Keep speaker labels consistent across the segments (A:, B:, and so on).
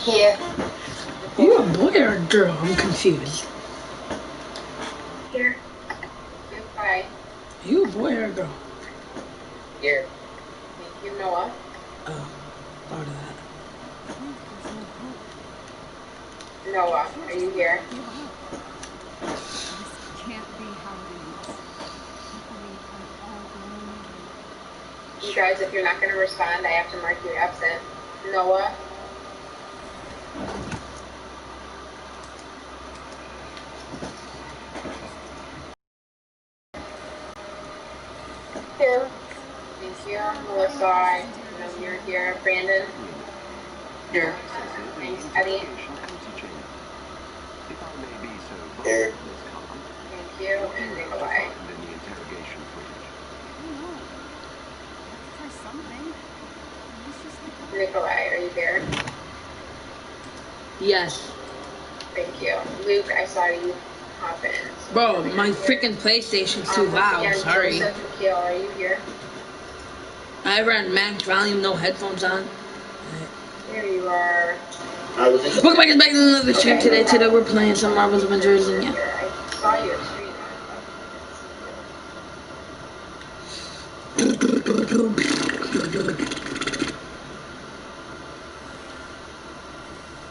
A: Here.
B: You a boy or a girl? I'm confused.
A: Here. Hi.
B: You a boy or a girl?
A: Here. Thank you, Noah.
B: Oh, thought of that.
A: Noah, are you here?
C: This can't be how it is. Luckily, I'm all alone again.
A: You guys, if you're not going to respond, I have to mark you absent. Noah? Here. Thank you. Melissa, I know you're here. Brandon? Here. Thanks, Eddie. Here. Thank you. And Nikolai. Nikolai, are you here?
B: Yes.
A: Thank you. Luke, I saw you hop in. So
B: bro, my freaking PlayStation's too loud.
A: Again,
B: Sorry.
A: Joseph and Keel, are you here?
B: I ran max volume, no headphones on.
A: Here you are.
B: Welcome back to another stream today. Today we're playing some Marvel's Avengers and yeah.
A: I saw your stream.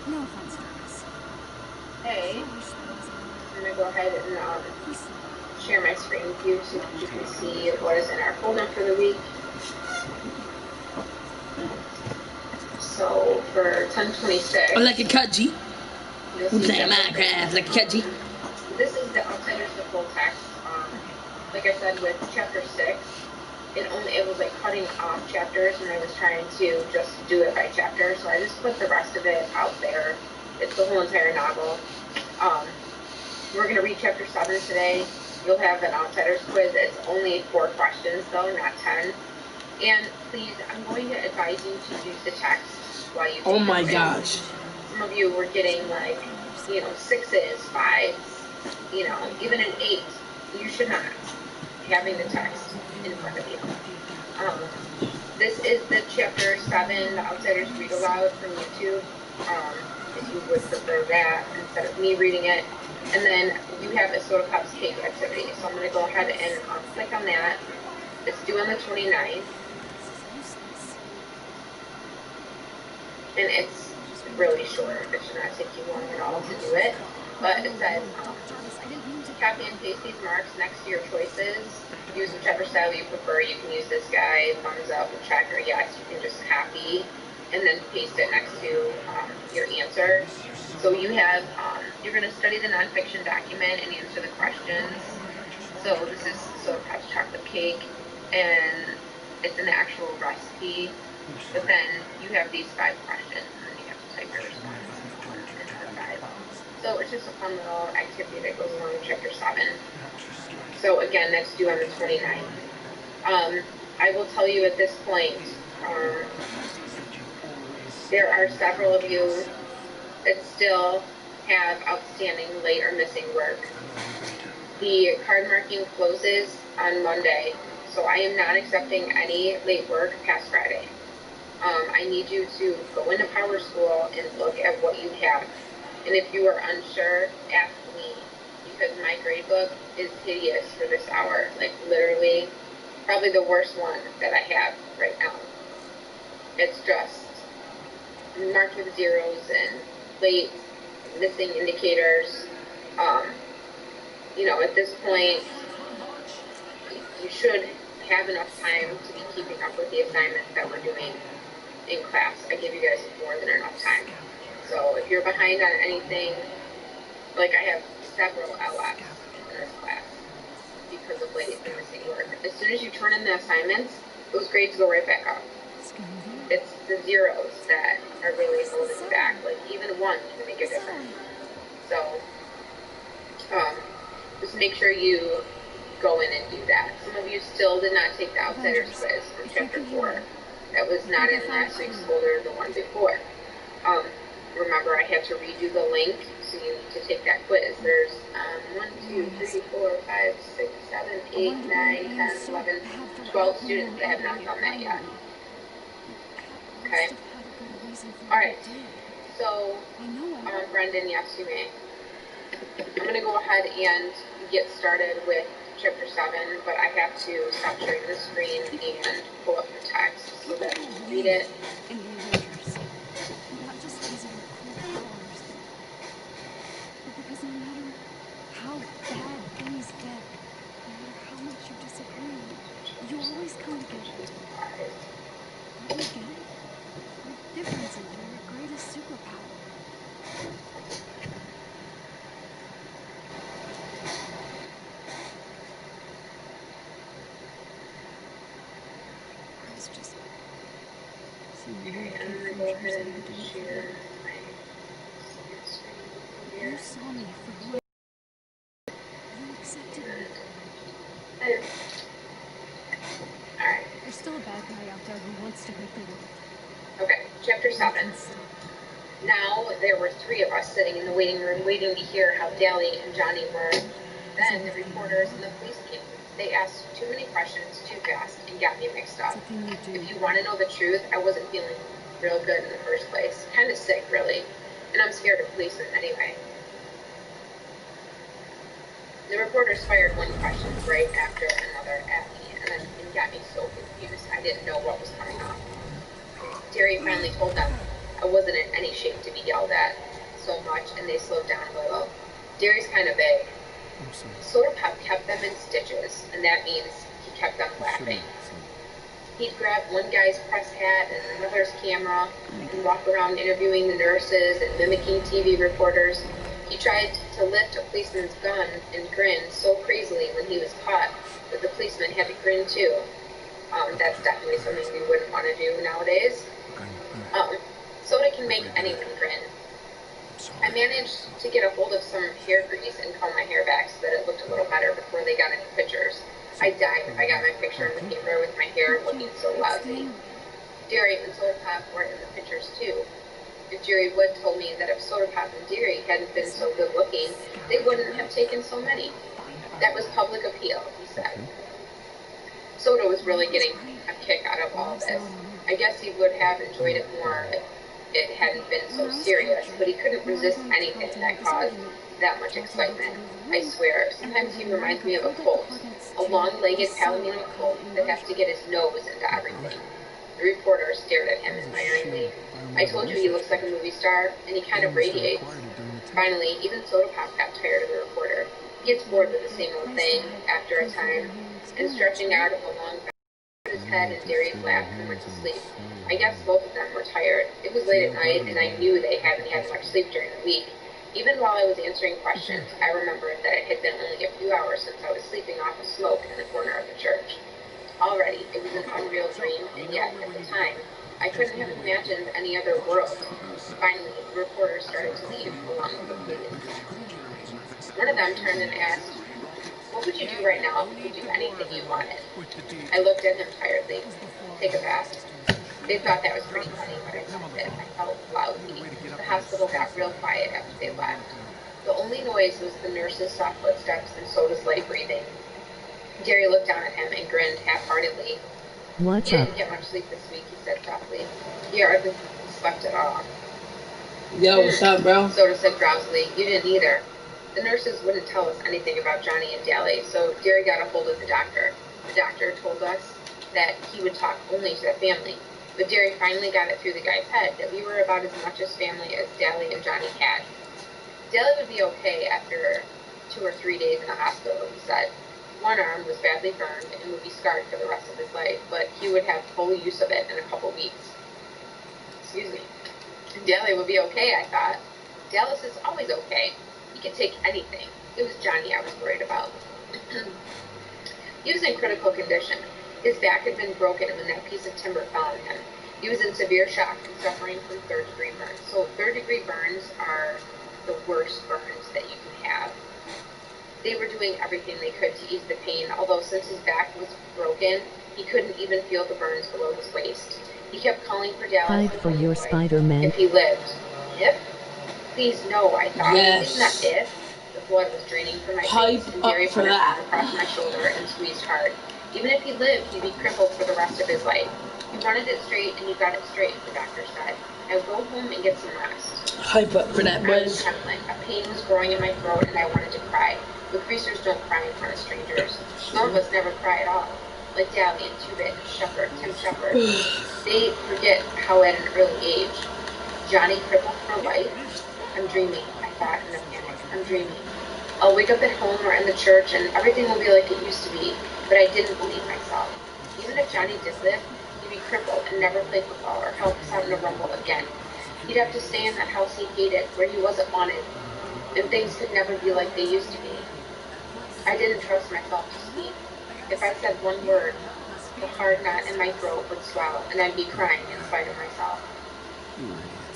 C: No offense, Travis.
A: Hey, I'm gonna go ahead and share my screen with you so that you can see what is in our folder for the week. So for 1026,
B: I like a cut, G. We're playing Minecraft like a cut, G.
A: This is the Outsiders the full text. Like I said, with chapter 6, it was like cutting off chapters, and I was trying to just do it by chapter, so I just put the rest of it out there. It's the whole entire novel. We're going to read chapter 7 today. You'll have an Outsiders quiz. It's only 4 questions, though, not 10. And please, I'm going to advise you to use the text while you take
B: Oh my
A: the quiz.
B: gosh.
A: Some of you were getting, like, 6s, 5s, even an 8. You should not having the text in front of you. This is the chapter 7, the Outsiders Read Aloud from YouTube, if you would prefer that instead of me reading it. And then you have a Soda Pops cake activity. So I'm going to go ahead and click on that. It's due on the 29th. And it's really short. It should not take you long at all to do it. But it says, copy and paste these marks next to your choices. Use whichever style you prefer. You can use this guy, thumbs up, and check, or yes. You can just copy and then paste it next to your answer. So you have, you're going to study the nonfiction document and answer the questions. So this is Soda Pop's chocolate cake, and it's an actual recipe. But then you have these 5 questions, and then you have to type your response in our 5. So it's just a fun little activity that goes along with chapter 7. So again, that's due on the 29th. I will tell you at this point, there are several of you that still have outstanding late or missing work. The card marking closes on Monday, so I am not accepting any late work past Friday. I need you to go into Power School and look at what you have. And if you are unsure, ask me, because my grade book is hideous for this hour. Like, literally, probably the worst one that I have right now. It's just marked with zeros and late, missing indicators. At this point, you should have enough time to be keeping up with the assignments that we're doing in class. I give you guys more than enough time. So if you're behind on anything, like I have several LFs in this class because of late and missing work. As soon as you turn in the assignments, those grades go right back up. It's the zeros that are really holding you back. Like, even 1 can make a difference. So just make sure you go in and do that. Some of you still did not take the Outsiders quiz from chapter 4. That was not in last week's folder, the one before. Remember, I had to redo the link, so you need to take that quiz. There's 1, 2, 3, 4, 5, 6, 7, 8, 9, 10, 11, 12 students that have not done that yet. Okay? Alright, So,
C: I know I will.
A: Brendan, yes, you may. I'm going to go ahead and get started with chapter 7, but I have to stop sharing the screen and pull up the text so that you can read it.
C: In the Avengers. Not just because of your cool powers, but because no matter how bad things get, no matter how much you disagree, you always come together. Don't you get it? Your differences are your greatest superpower. I was just seeing a weird kid
A: I'm going to
C: from
A: go
C: Jersey
A: ahead
C: who
A: and
C: didn't fit
A: share
C: in.
A: my second screen here.
C: You saw me for who you accepted me.
A: There. Alright.
C: There's still a bad guy out there who wants to hurt the world.
A: Okay, chapter
C: You
A: 7.
C: can stop.
A: Now there were 3 of us sitting in the waiting room waiting to hear how Dally and Johnny were. Then the reporters and the police came. They asked too many questions too fast and got me mixed up.
C: It's a thing you do.
A: If you want to know the truth, I wasn't feeling real good in the first place. Kind of sick, really. And I'm scared of policemen anyway. The reporters fired one question right after another at me, and it got me so confused I didn't know what was coming up. Terry finally told them I wasn't in any shape to be yelled at so much, and they slowed down a little. Derry's kind of big. Soda Pop kept them in stitches, and that means he kept them laughing. He'd grab one guy's press hat and another's camera and walk around interviewing the nurses and mimicking TV reporters. He tried to lift a policeman's gun and grinned so crazily when he was caught that the policeman had to grin too. That's definitely something we wouldn't want to do nowadays. Soda can make anyone grin. I managed to get a hold of some hair grease and comb my hair back so that it looked a little better before they got any pictures. I died if I got my picture in the paper with my hair looking so lousy. Jerry and Soda Pop were in the pictures too. If Jerry Wood told me that if Soda Pop and Jerry hadn't been so good looking, they wouldn't have taken so many. That was public appeal, he said. Soda was really getting a kick out of all this. I guess he would have enjoyed it more if it hadn't been so serious, but he couldn't resist anything that caused that much excitement. I swear, sometimes he reminds me of a colt, a long-legged Palomino colt that has to get his nose into everything. The reporter stared at him admiringly. I told you he looks like a movie star, and he kind of radiates. Finally, even Soda Pop got tired of the reporter. He gets bored with the same old thing after a time, and stretching out of a long his head in Darius' lap and went to sleep. I guess both of them were tired. It was late at night, and I knew they hadn't had much sleep during the week. Even while I was answering questions, I remembered that it had been only a few hours since I was sleeping off a smoke in the corner of the church. Already, it was an unreal dream, and yet, at the time, I couldn't have imagined any other world. Finally, the reporters started to leave, along with the police. One of them turned and asked, "What would you do right now if you could do anything you wanted?" I looked at him tiredly. "Take a bath." They thought that was pretty funny, but I meant it. I felt lousy. The hospital got real quiet after they left. The only noise was the nurse's soft footsteps and Soda's light breathing. Jerry looked down at him and grinned half-heartedly.
D: What's
A: "You
D: up?
A: didn't get much sleep this week," he said softly. "You hardly slept at all."
B: Yo, what's up, bro?
A: Soda said drowsily. "You didn't either." The nurses wouldn't tell us anything about Johnny and Dally, so Jerry got a hold of the doctor. The doctor told us that he would talk only to the family, but Jerry finally got it through the guy's head that we were about as much as family as Dally and Johnny had. Dally would be okay after 2 or 3 days in the hospital, he said. One arm was badly burned and would be scarred for the rest of his life, but he would have full use of it in a couple weeks. Excuse me. Dally would be okay, I thought. Dallas is always okay. He could take anything. It was Johnny I was worried about. He was in critical condition. His back had been broken when that piece of timber fell on him. He was in severe shock and suffering from third-degree burns. So third-degree burns are the worst burns that you can have. They were doing everything they could to ease the pain, although since his back was broken, he couldn't even feel the burns below his waist. He kept calling for Dallas
D: Hide for your Spider-Man.
A: if he lived. If? Please, no, I thought. Please, not
B: Yes.
A: if. The blood was draining from my
B: Hype
A: face, and
B: up
A: Jerry
B: for
A: put his
B: that.
A: arm across my shoulder and squeezed hard. Even if he lived, he'd be crippled for the rest of his life. You wanted it straight, and you got it straight, the doctor said. Now go home and get some rest.
B: hype up for that,
A: I was
B: boys.
A: trembling. A pain was growing in my throat, and I wanted to cry. But creasers don't cry in front of strangers. Some of us never cry at all. Like Dally and Two-Bit, Tim Shepard. They forget how at an early age. Johnny crippled for life? I'm dreaming, I thought in a panic. I'm dreaming. I'll wake up at home or in the church, and everything will be like it used to be. But I didn't believe myself. Even if Johnny did live, he'd be crippled and never play football or help us out in a rumble again. He'd have to stay in that house he hated, where he wasn't wanted, and things could never be like they used to be. I didn't trust myself to speak. If I said one word, the hard knot in my throat would swell, and I'd be crying in spite of myself.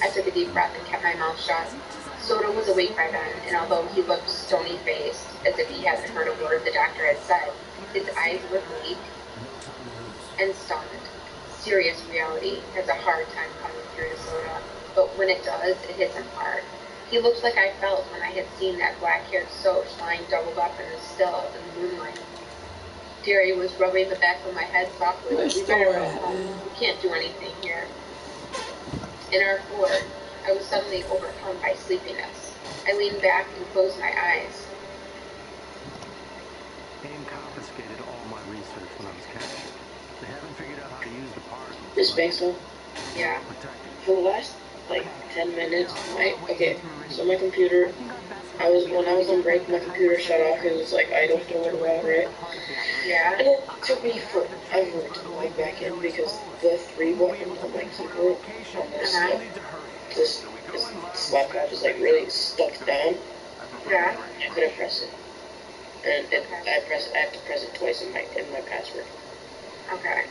A: I took a deep breath and kept my mouth shut. Soda was awake by then, and although he looked stony-faced, as if he hadn't heard a word the doctor had said, his eyes were bleak and stunned. Serious reality has a hard time coming through to Soda, but when it does, it hits him hard. He looked like I felt when I had seen that black-haired Soch lying doubled up in the still in the moonlight. Deary was rubbing the back of my head softly. We better go home. We can't do anything here. In our ward, I was suddenly overcome by sleepiness. I leaned back and closed my eyes.
E: AIM confiscated all my research when I was captured. They haven't figured out how to use the particles.
B: Miss Basil,
A: Yeah.
B: for the last, 10 minutes, so my computer, when I was on break, my computer shut off because it's, idle for a little while, right?
A: Yeah.
B: And it took me forever to log back in because the 3 button on my keyboard on this laptop is, really stuck down.
A: Yeah.
B: I couldn't press it. And I have to press it twice in my password.
A: Okay.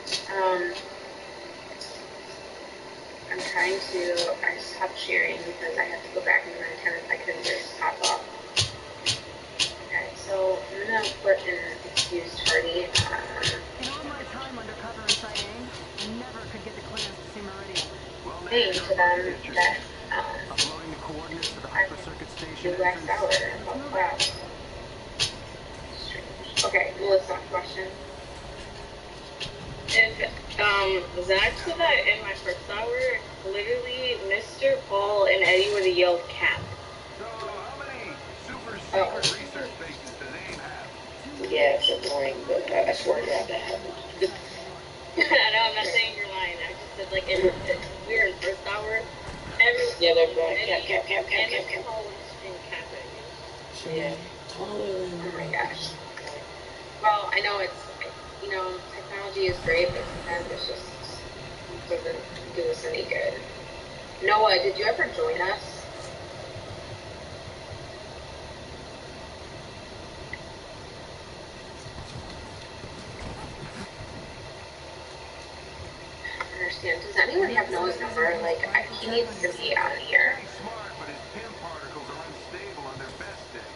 A: I'm trying to. I stopped sharing because I have to go back into my attendance. I couldn't just pop up. Okay, so I'm gonna put in excuse tardy.
F: In all my time undercover inside AIM, I never could get the clearance to see Meridian.
A: Saying to them that
E: Uploading the coordinates to the
A: I
E: hypercircuit
A: the
E: station
A: last hour
E: entrance.
A: about class. Strange. Okay, Melissa, question.
G: If Zach said that in my first hour, literally Mr. Paul and Eddie would have yelled cap.
E: So, how many super secret research bases does AIM have?
B: Yeah, it's annoying, but I swear to God that happened.
G: I know, I'm not saying you're lying. I just said, we were in first hour.
B: Yeah, they're going cap.
G: And Mr. Paul would scream cap at you.
B: Yeah.
A: Oh my gosh. Well, I know technology is great, but sometimes it just doesn't do us any good. Noah, did you ever join us? I understand. Does anyone have Noah's number? He needs to be on here.
E: He's smart, but his PIM particles are unstable on their best day.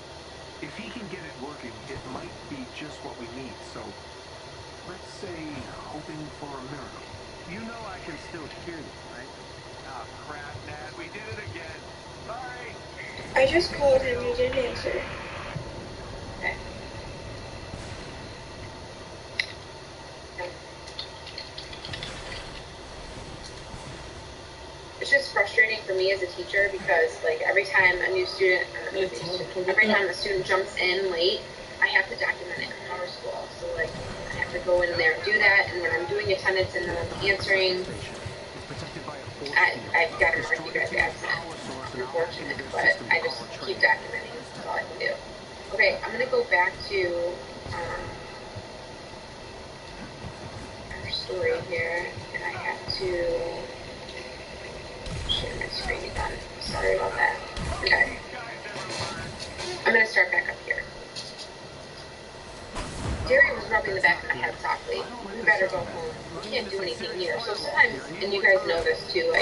E: If he can get it working, it might be just what we need. So, let's say, hoping for a miracle. You know I can still hear you, right? Ah, crap, Nat. We did it again. Sorry.
H: I just called him, he didn't answer.
A: Okay. It's just frustrating for me as a teacher because every time a student jumps in late, I have to document it in our school. So I have to go in there and do that, and when I'm doing attendance and then I'm answering, I've got to mark you guys absent. Unfortunate, but I just keep documenting. That's all I can do. Okay, I'm gonna go back to our story here, and I have to share my screen again. Sorry about that. Okay. I'm gonna start back up here. Jerry was rubbing the back of my head softly. We better go home. We can't do anything here. So sometimes, and you guys know this too,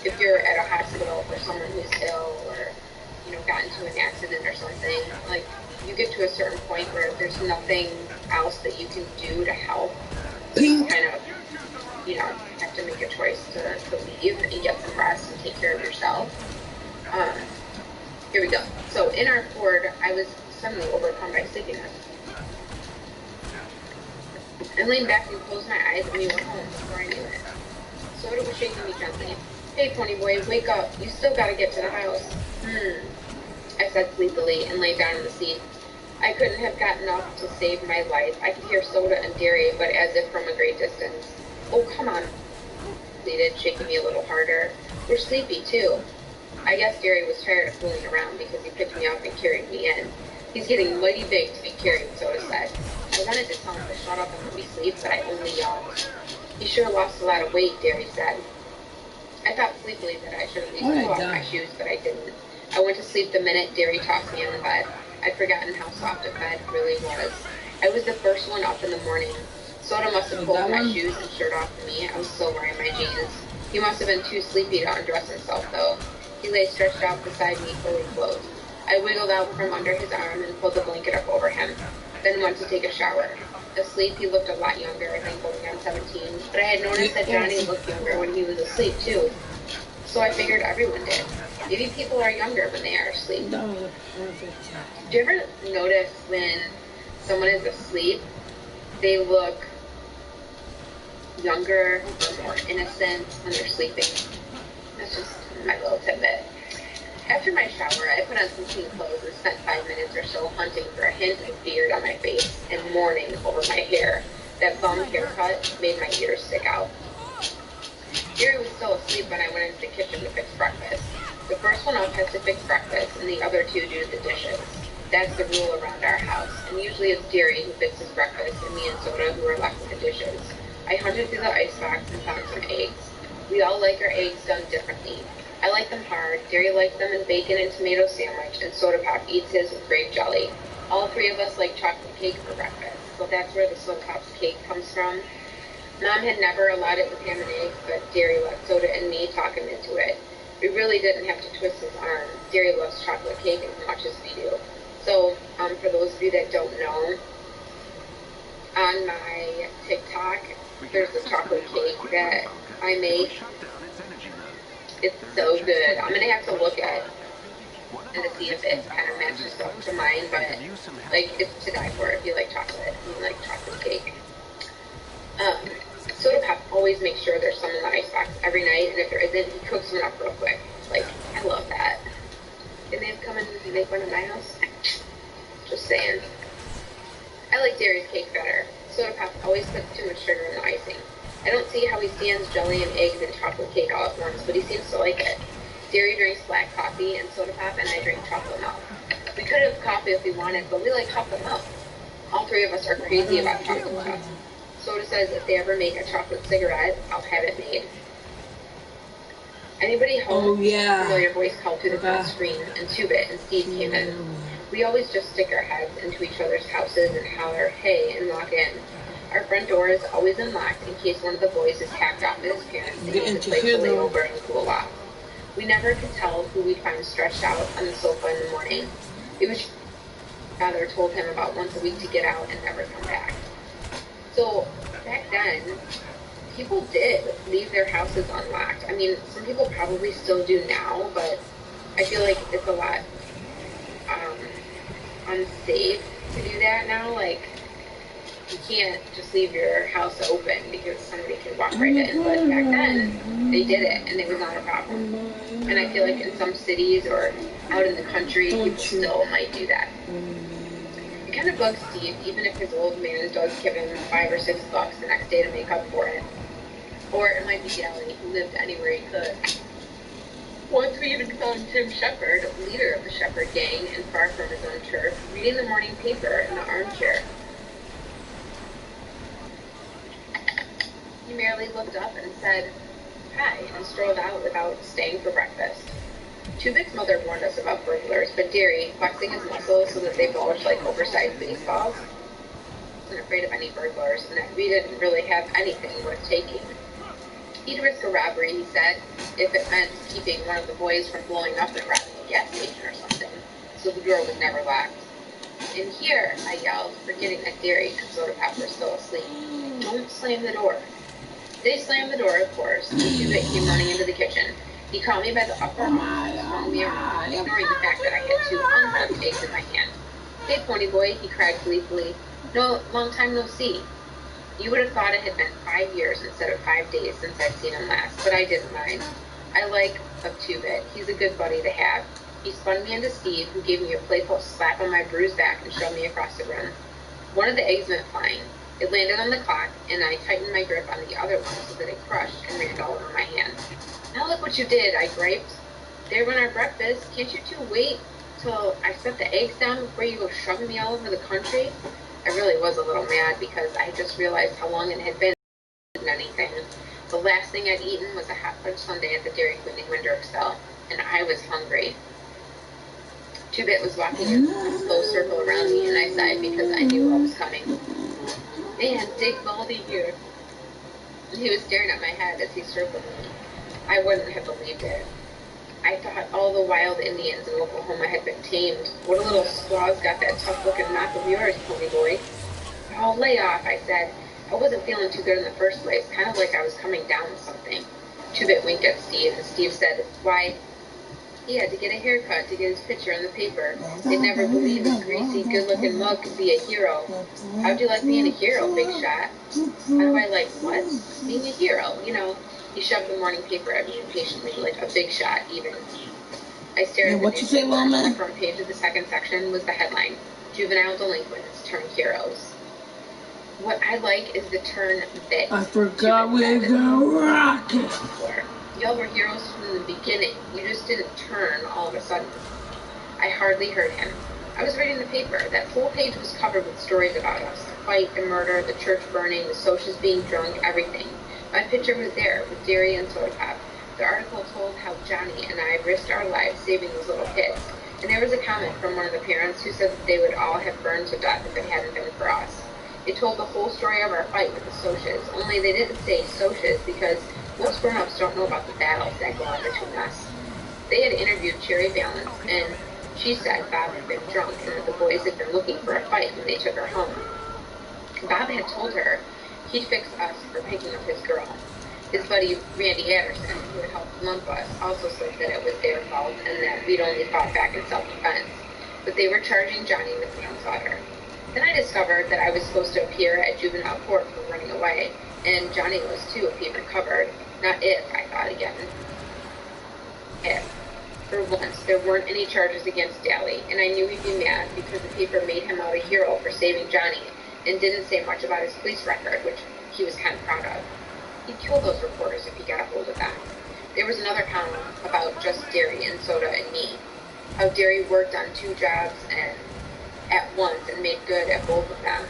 A: if you're at a hospital for someone who's ill or, got into an accident or something, you get to a certain point where there's nothing else that you can do to help. You kind of, have to make a choice to leave and get some rest and take care of yourself. Here we go. So in our ward, I was suddenly overcome by sleepiness. I leaned back and closed my eyes and we went home before I knew it. Soda was shaking me gently. Hey, pony boy, wake up. You still gotta get to the house. I said sleepily and lay down in the seat. I couldn't have gotten up to save my life. I could hear Soda and Derry, but as if from a great distance. Oh, come on, pleaded, shaking me a little harder. We're sleepy, too. I guess Derry was tired of fooling around because he picked me up and carried me in. He's getting mighty big to be carried, Soda said. I wanted to tell him to shut up and let me sleep, but I only yawned. He sure lost a lot of weight, Derry said. I thought sleepily that I should at least pull off my shoes, but I didn't. I went to sleep the minute Derry tossed me in the bed. I'd forgotten how soft a bed really was. I was the first one up in the morning. Soda must have pulled my shoes and shirt off for me. I was still wearing my jeans. He must have been too sleepy to undress himself, though. He lay stretched out beside me, fully clothed. I wiggled out from under his arm and pulled the blanket up over him, then went to take a shower. Asleep, he looked a lot younger, I think going on 17, but I had noticed that Johnny looked younger when he was asleep, too. So I figured everyone did. Maybe people are younger when they are asleep.
B: That was a perfect time.
A: Do you ever notice when someone is asleep, they look younger or more innocent when they're sleeping? That's just my little tidbit. After my shower, I put on some clean clothes and spent 5 minutes or so hunting for a hint of beard on my face and mourning over my hair. That bum haircut made my ears stick out. Gary was still asleep when I went into the kitchen to fix breakfast. The first one up has to fix breakfast, and the other two do the dishes. That's the rule around our house, and usually it's Derry who fixes breakfast, and me and Soda who are left with the dishes. I hunted through the icebox and found some eggs. We all like our eggs done differently. I like them hard, Derry likes them in bacon and tomato sandwich, and Soda Pop eats his with grape jelly. All three of us like chocolate cake for breakfast, so that's where the Soda Pop's cake comes from. Mom had never allowed it with ham and eggs, but Derry let Soda and me talk him into it. We really didn't have to twist his arm. Derry loves chocolate cake as much as we do. So, for those of you that don't know, on my TikTok, there's a chocolate cake that I make. It's so good. I'm going to have to look at and to see if it kind of matches up to mine, but, like, it's to die for if you like chocolate. You like chocolate cake. Soda Pop always makes sure there's some in the icebox every night, and if there isn't, he cooks one up real quick. Like, I love that. Can they come in and make one in my house? Just saying. I like Derry's cake better. Soda Pop always puts too much sugar in the icing. I don't see how he stands jelly and eggs and chocolate cake all at once, but he seems to like it. Derry drinks black coffee, and Soda Pop and I drink chocolate milk. We could have coffee if we wanted, but we like chocolate milk. All three of us are crazy about chocolate stuff. Soda says if they ever make a chocolate cigarette, I'll have it made. Anybody home?
B: Oh, yeah.
A: Familiar voice called through the phone screen, and Two-Bit and Steve came in. We always just stick our heads into each other's houses and holler, hey, and walk in. Our front door is always unlocked in case one of the boys is hacked off with his parents and needs a place to lay over and cool off. We never could tell who we'd find stretched out on the sofa in the morning. It was father told him about once a week to get out and never come back. So back then, people did leave their houses unlocked. I mean, some people probably still do now, but I feel like it's a lot unsafe to do that now. Like, you can't just leave your house open because somebody can walk right in. But back then, they did it, and it was not a problem. And I feel like in some cities or out in the country, people still might do that. It kind of bugs Steve, even if his old man does give him $5 or $6 the next day to make up for it. Or it might be Gally, who lived anywhere he could. Once we even found Tim Shepard, leader of the Shepard gang and far from his own turf, reading the morning paper in the armchair. He merely looked up and said, hi, and strolled out without staying for breakfast. Two-Bit's mother warned us about burglars, but Derry, flexing his muscles so that they bulged like oversized baseballs, wasn't afraid of any burglars, and that we didn't really have anything worth taking. He'd risk a robbery, he said, if it meant keeping one of the boys from blowing up and robbing a gas station or something, so the door was never locked. In here, I yelled, forgetting that Derry and Soda Pop were still asleep. Don't slam the door. They slammed the door, of course, and Two-Bit came running into the kitchen. He caught me by the upper arm and swung me around, ignoring the fact that I had 2 uncooked eggs in my hand. Hey, pony boy, he cried gleefully. No, long time no see. You would have thought it had been 5 years instead of 5 days since I'd seen him last, but I didn't mind. I like of Two-Bit. He's a good buddy to have. He spun me into Steve, who gave me a playful slap on my bruised back and shoved me across the room. One of the eggs went flying. It landed on the clock, and I tightened my grip on the other one so that it crushed and ran all over my hand. Now look what you did, I griped. There went our breakfast. Can't you two wait till I set the eggs down before you go shoving me all over the country? I really was a little mad because I just realized how long it had been since anything. The last thing I'd eaten was a hot fudge sundae at the Dairy Queen in Windorfsville, and I was hungry. Two-Bit was walking in a slow circle around me, and I sighed because I knew what was coming. Man, Dick Baldy here. He was staring at my head as he circled me. I wouldn't have believed it. I thought all the wild Indians in Oklahoma had been tamed. What a little squaw's got that tough-looking mouth of yours, pony boy. Oh, lay off, I said. I wasn't feeling too good in the first place, kind of like I was coming down with something. Two-Bit winked at Steve, and Steve said, why, he had to get a haircut to get his picture in the paper. They'd never believe a greasy, good-looking mug could be a hero. How'd you like being a hero, big shot? How do I like what? Being a hero, you know. He shoved the morning paper at me impatiently, like a big shot, even. I stared at the newspaper. The front page of the second section was the headline, Juvenile Delinquents Turn Heroes. What I like is the turn that
B: I forgot we're gonna rock it.
A: Y'all were heroes from the beginning. You just didn't turn all of a sudden. I hardly heard him. I was reading the paper. That full page was covered with stories about us. The fight, the murder, the church burning, the socials being drunk, everything. My picture was there with Derry and Soda Pop. The article told how Johnny and I risked our lives saving those little kids. And there was a comment from one of the parents who said that they would all have burned to death if it hadn't been for us. It told the whole story of our fight with the Socs, only they didn't say Socs because most grown-ups don't know about the battles that go on between us. They had interviewed Cherry Valance, and she said Bob had been drunk and that the boys had been looking for a fight when they took her home. Bob had told her he'd fix us for picking up his girl. His buddy Randy Anderson, who had helped lump us, also said that it was their fault and that we'd only fought back in self-defense. But they were charging Johnny with manslaughter. Then I discovered that I was supposed to appear at juvenile court for running away, and Johnny was too if he recovered. Not if, I thought again. If. For once, there weren't any charges against Daly, and I knew he'd be mad because the paper made him out a hero for saving Johnny and didn't say much about his police record, which he was kind of proud of. He'd kill those reporters if he got a hold of them. There was another column about just Derry and Soda and me. How Derry worked on 2 jobs and at once and made good at both of them.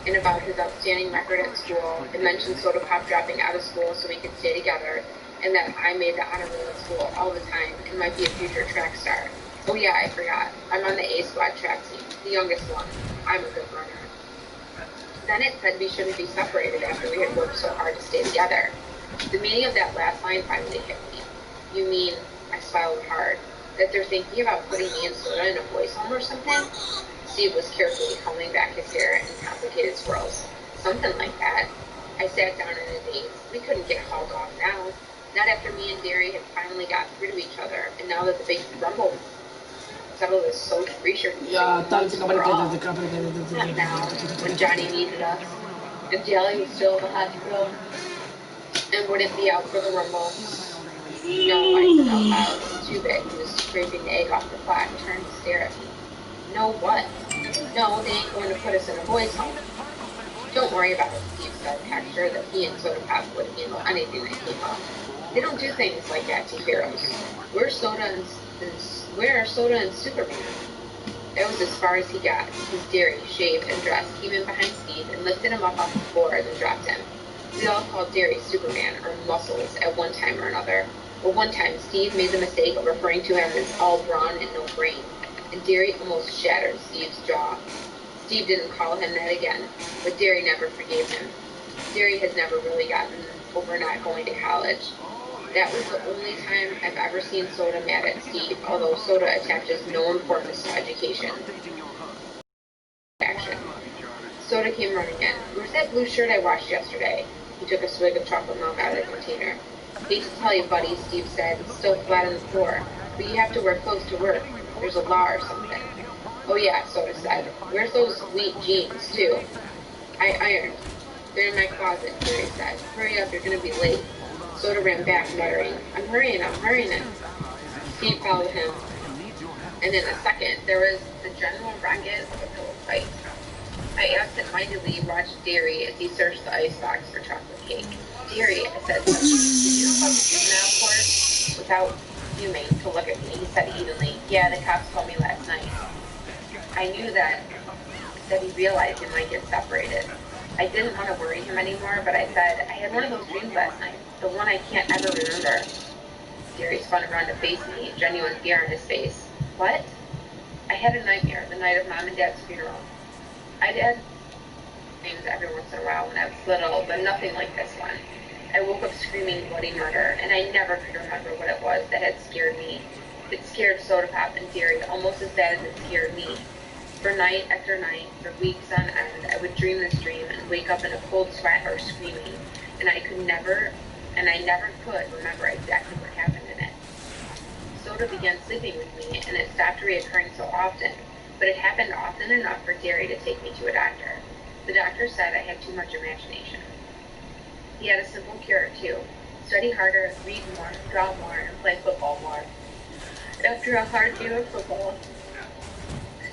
A: And about his outstanding record at school. It mentioned Soda Pop dropping out of school so we could stay together, and that I made the honor roll at school all the time and might be a future track star. Oh yeah, I forgot. I'm on the A squad track team, the youngest one. I'm a good runner. Then it said we shouldn't be separated after we had worked so hard to stay together. The meaning of that last line finally hit me. You mean, I swallowed hard, that they're thinking about putting me and Soda in a boys' home or something? Steve was carefully combing back his hair in complicated swirls. Something like that. I sat down in a daze. We couldn't get hauled off now. Not after me and Derry had finally got through to each other, and now that the big rumble settled this social research. Not now, when Johnny needed us, and Daly was still in the hospital, and wouldn't be out for the rumble. No, I said out loud. Two-Bit, who was scraping the egg off the clock, turned to stare at me. No what? No, they ain't going to put us in a boys' home. Don't worry about it, Steve said, half sure that he and Soda Pop would handle anything that came up. They don't do things like that to heroes. We're Soda and Superman. That was as far as he got. His Derry, shaved and dressed, came in behind Steve and lifted him up off the floor and then dropped him. We all called Derry Superman, or Muscles, at one time or another. But one time, Steve made the mistake of referring to him as all brawn and no brain, and Derry almost shattered Steve's jaw. Steve didn't call him that again, but Derry never forgave him. Derry has never really gotten over not going to college. That was the only time I've ever seen Soda mad at Steve, although Soda attaches no importance to education. Action. Soda came running in. Where's that blue shirt I washed yesterday? He took a swig of chocolate milk out of the container. Hate to tell you, buddy, Steve said, still flat on the floor, but you have to wear clothes to work. There's a law or something. Oh yeah, Soda said. Where's those sweet jeans, too? I ironed. They're in my closet, Jerry said. Hurry up, you're gonna be late. Soda ran back, muttering, I'm hurrying. Steve followed him, and in a second, there was the general racket of a pillow fight. I absent-mindedly watched Derry as he searched the icebox for chocolate cake. Derry, I said, did you know about the juvenile court? Without fuming to look at me, he said evenly, yeah, the cops called me last night. I knew that he realized he might get separated. I didn't want to worry him anymore, but I said, I had one of those dreams last night, the one I can't ever remember. Derry spun around to face me, genuine fear on his face. What? I had a nightmare the night of Mom and Dad's funeral. I did things every once in a while when I was little, but nothing like this one. I woke up screaming bloody murder, and I never could remember what it was that had scared me. It scared Soda Pop and Derry almost as bad as it scared me. For night after night, for weeks on end, I would dream this dream and wake up in a cold sweat or screaming, and I never could remember exactly what happened in it. Soda began sleeping with me, and it stopped reoccurring so often, but it happened often enough for Derry to take me to a doctor. The doctor said I had too much imagination. He had a simple cure, too. Study harder, read more, draw more, and play football more. After a hard game of football,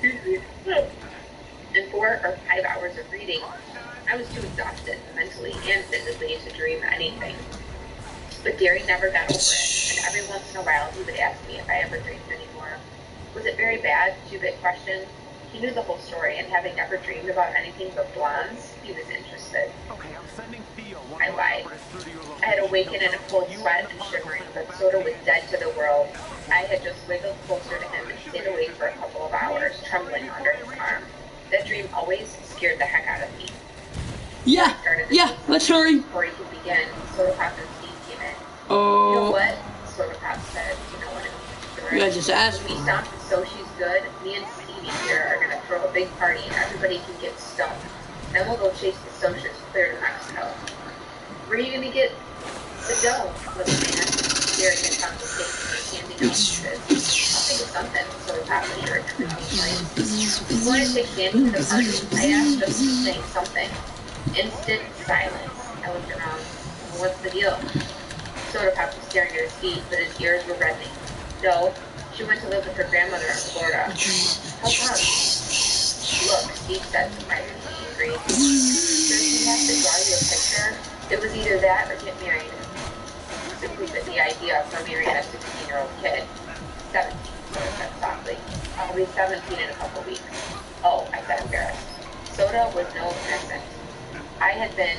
A: and 4 or 5 hours of reading, I was too exhausted, mentally and physically, to dream anything. But Derry never got over it, and every once in a while he would ask me if I ever dreamed anymore. Was it very bad? 2-bit question. He knew the whole story, and having never dreamed about anything but blondes, he was interested. I lied. I had awakened in a cold sweat and shivering, but Soda was dead to the world. I had just wiggled closer to him and stayed awake for a couple of hours, trembling under his arm. That dream always scared the heck out of me.
B: Yeah, let's hurry.
A: Before he could begin, Soda Pop and Steve came in.
B: Oh.
A: You know what? Soda Pop said, you know what?
B: You guys just asked
A: When
B: me.
A: we stop and So She's Good, me and Stevie here are going to throw a big party and everybody can get stoned. Then we'll go chase the Socias clear to Mexico. Where are you going to get the dough, little man? Derek had found the cake and handing out pieces. I'll think of something, Soda Pop assured him. Before I take Sandy to the party, I asked just to say something. Instant silence. I looked around. Well, what's the deal? Soda Pop was staring at his feet, but his ears were reddening. No, she went to live with her grandmother in Florida. How come? Look, Steve said, surprisingly angry. Does he have to draw you a picture? It was either that or get married. Simply with the idea of her marrying a 16-year-old kid. 17, Soda said softly. I'll be 17 in a couple weeks. Oh, I said embarrassed. Soda was no innocent. I had been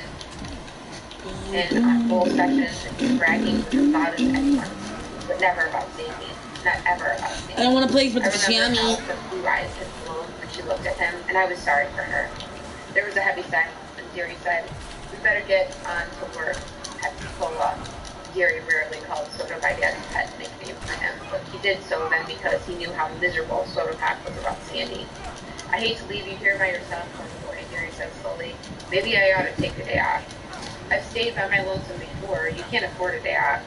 A: in on full sessions and bragging as loud as anyone, but never about Sadie. Not ever about Sadie.
B: I don't want to play with the
A: Sammy.
B: Sammy.
A: Her blue eyes had blown when she looked at him, and I was sorry for her. There was a heavy silence, and Derry said, we better get on to work at Cola. Derry rarely called Soda by Dad's pet nickname for him, but he did so then because he knew how miserable Soda Pop was about Sandy. I hate to leave you here by yourself, little boy, Derry said slowly. Maybe I ought to take the day off. I've stayed by my lonesome before. You can't afford a day off.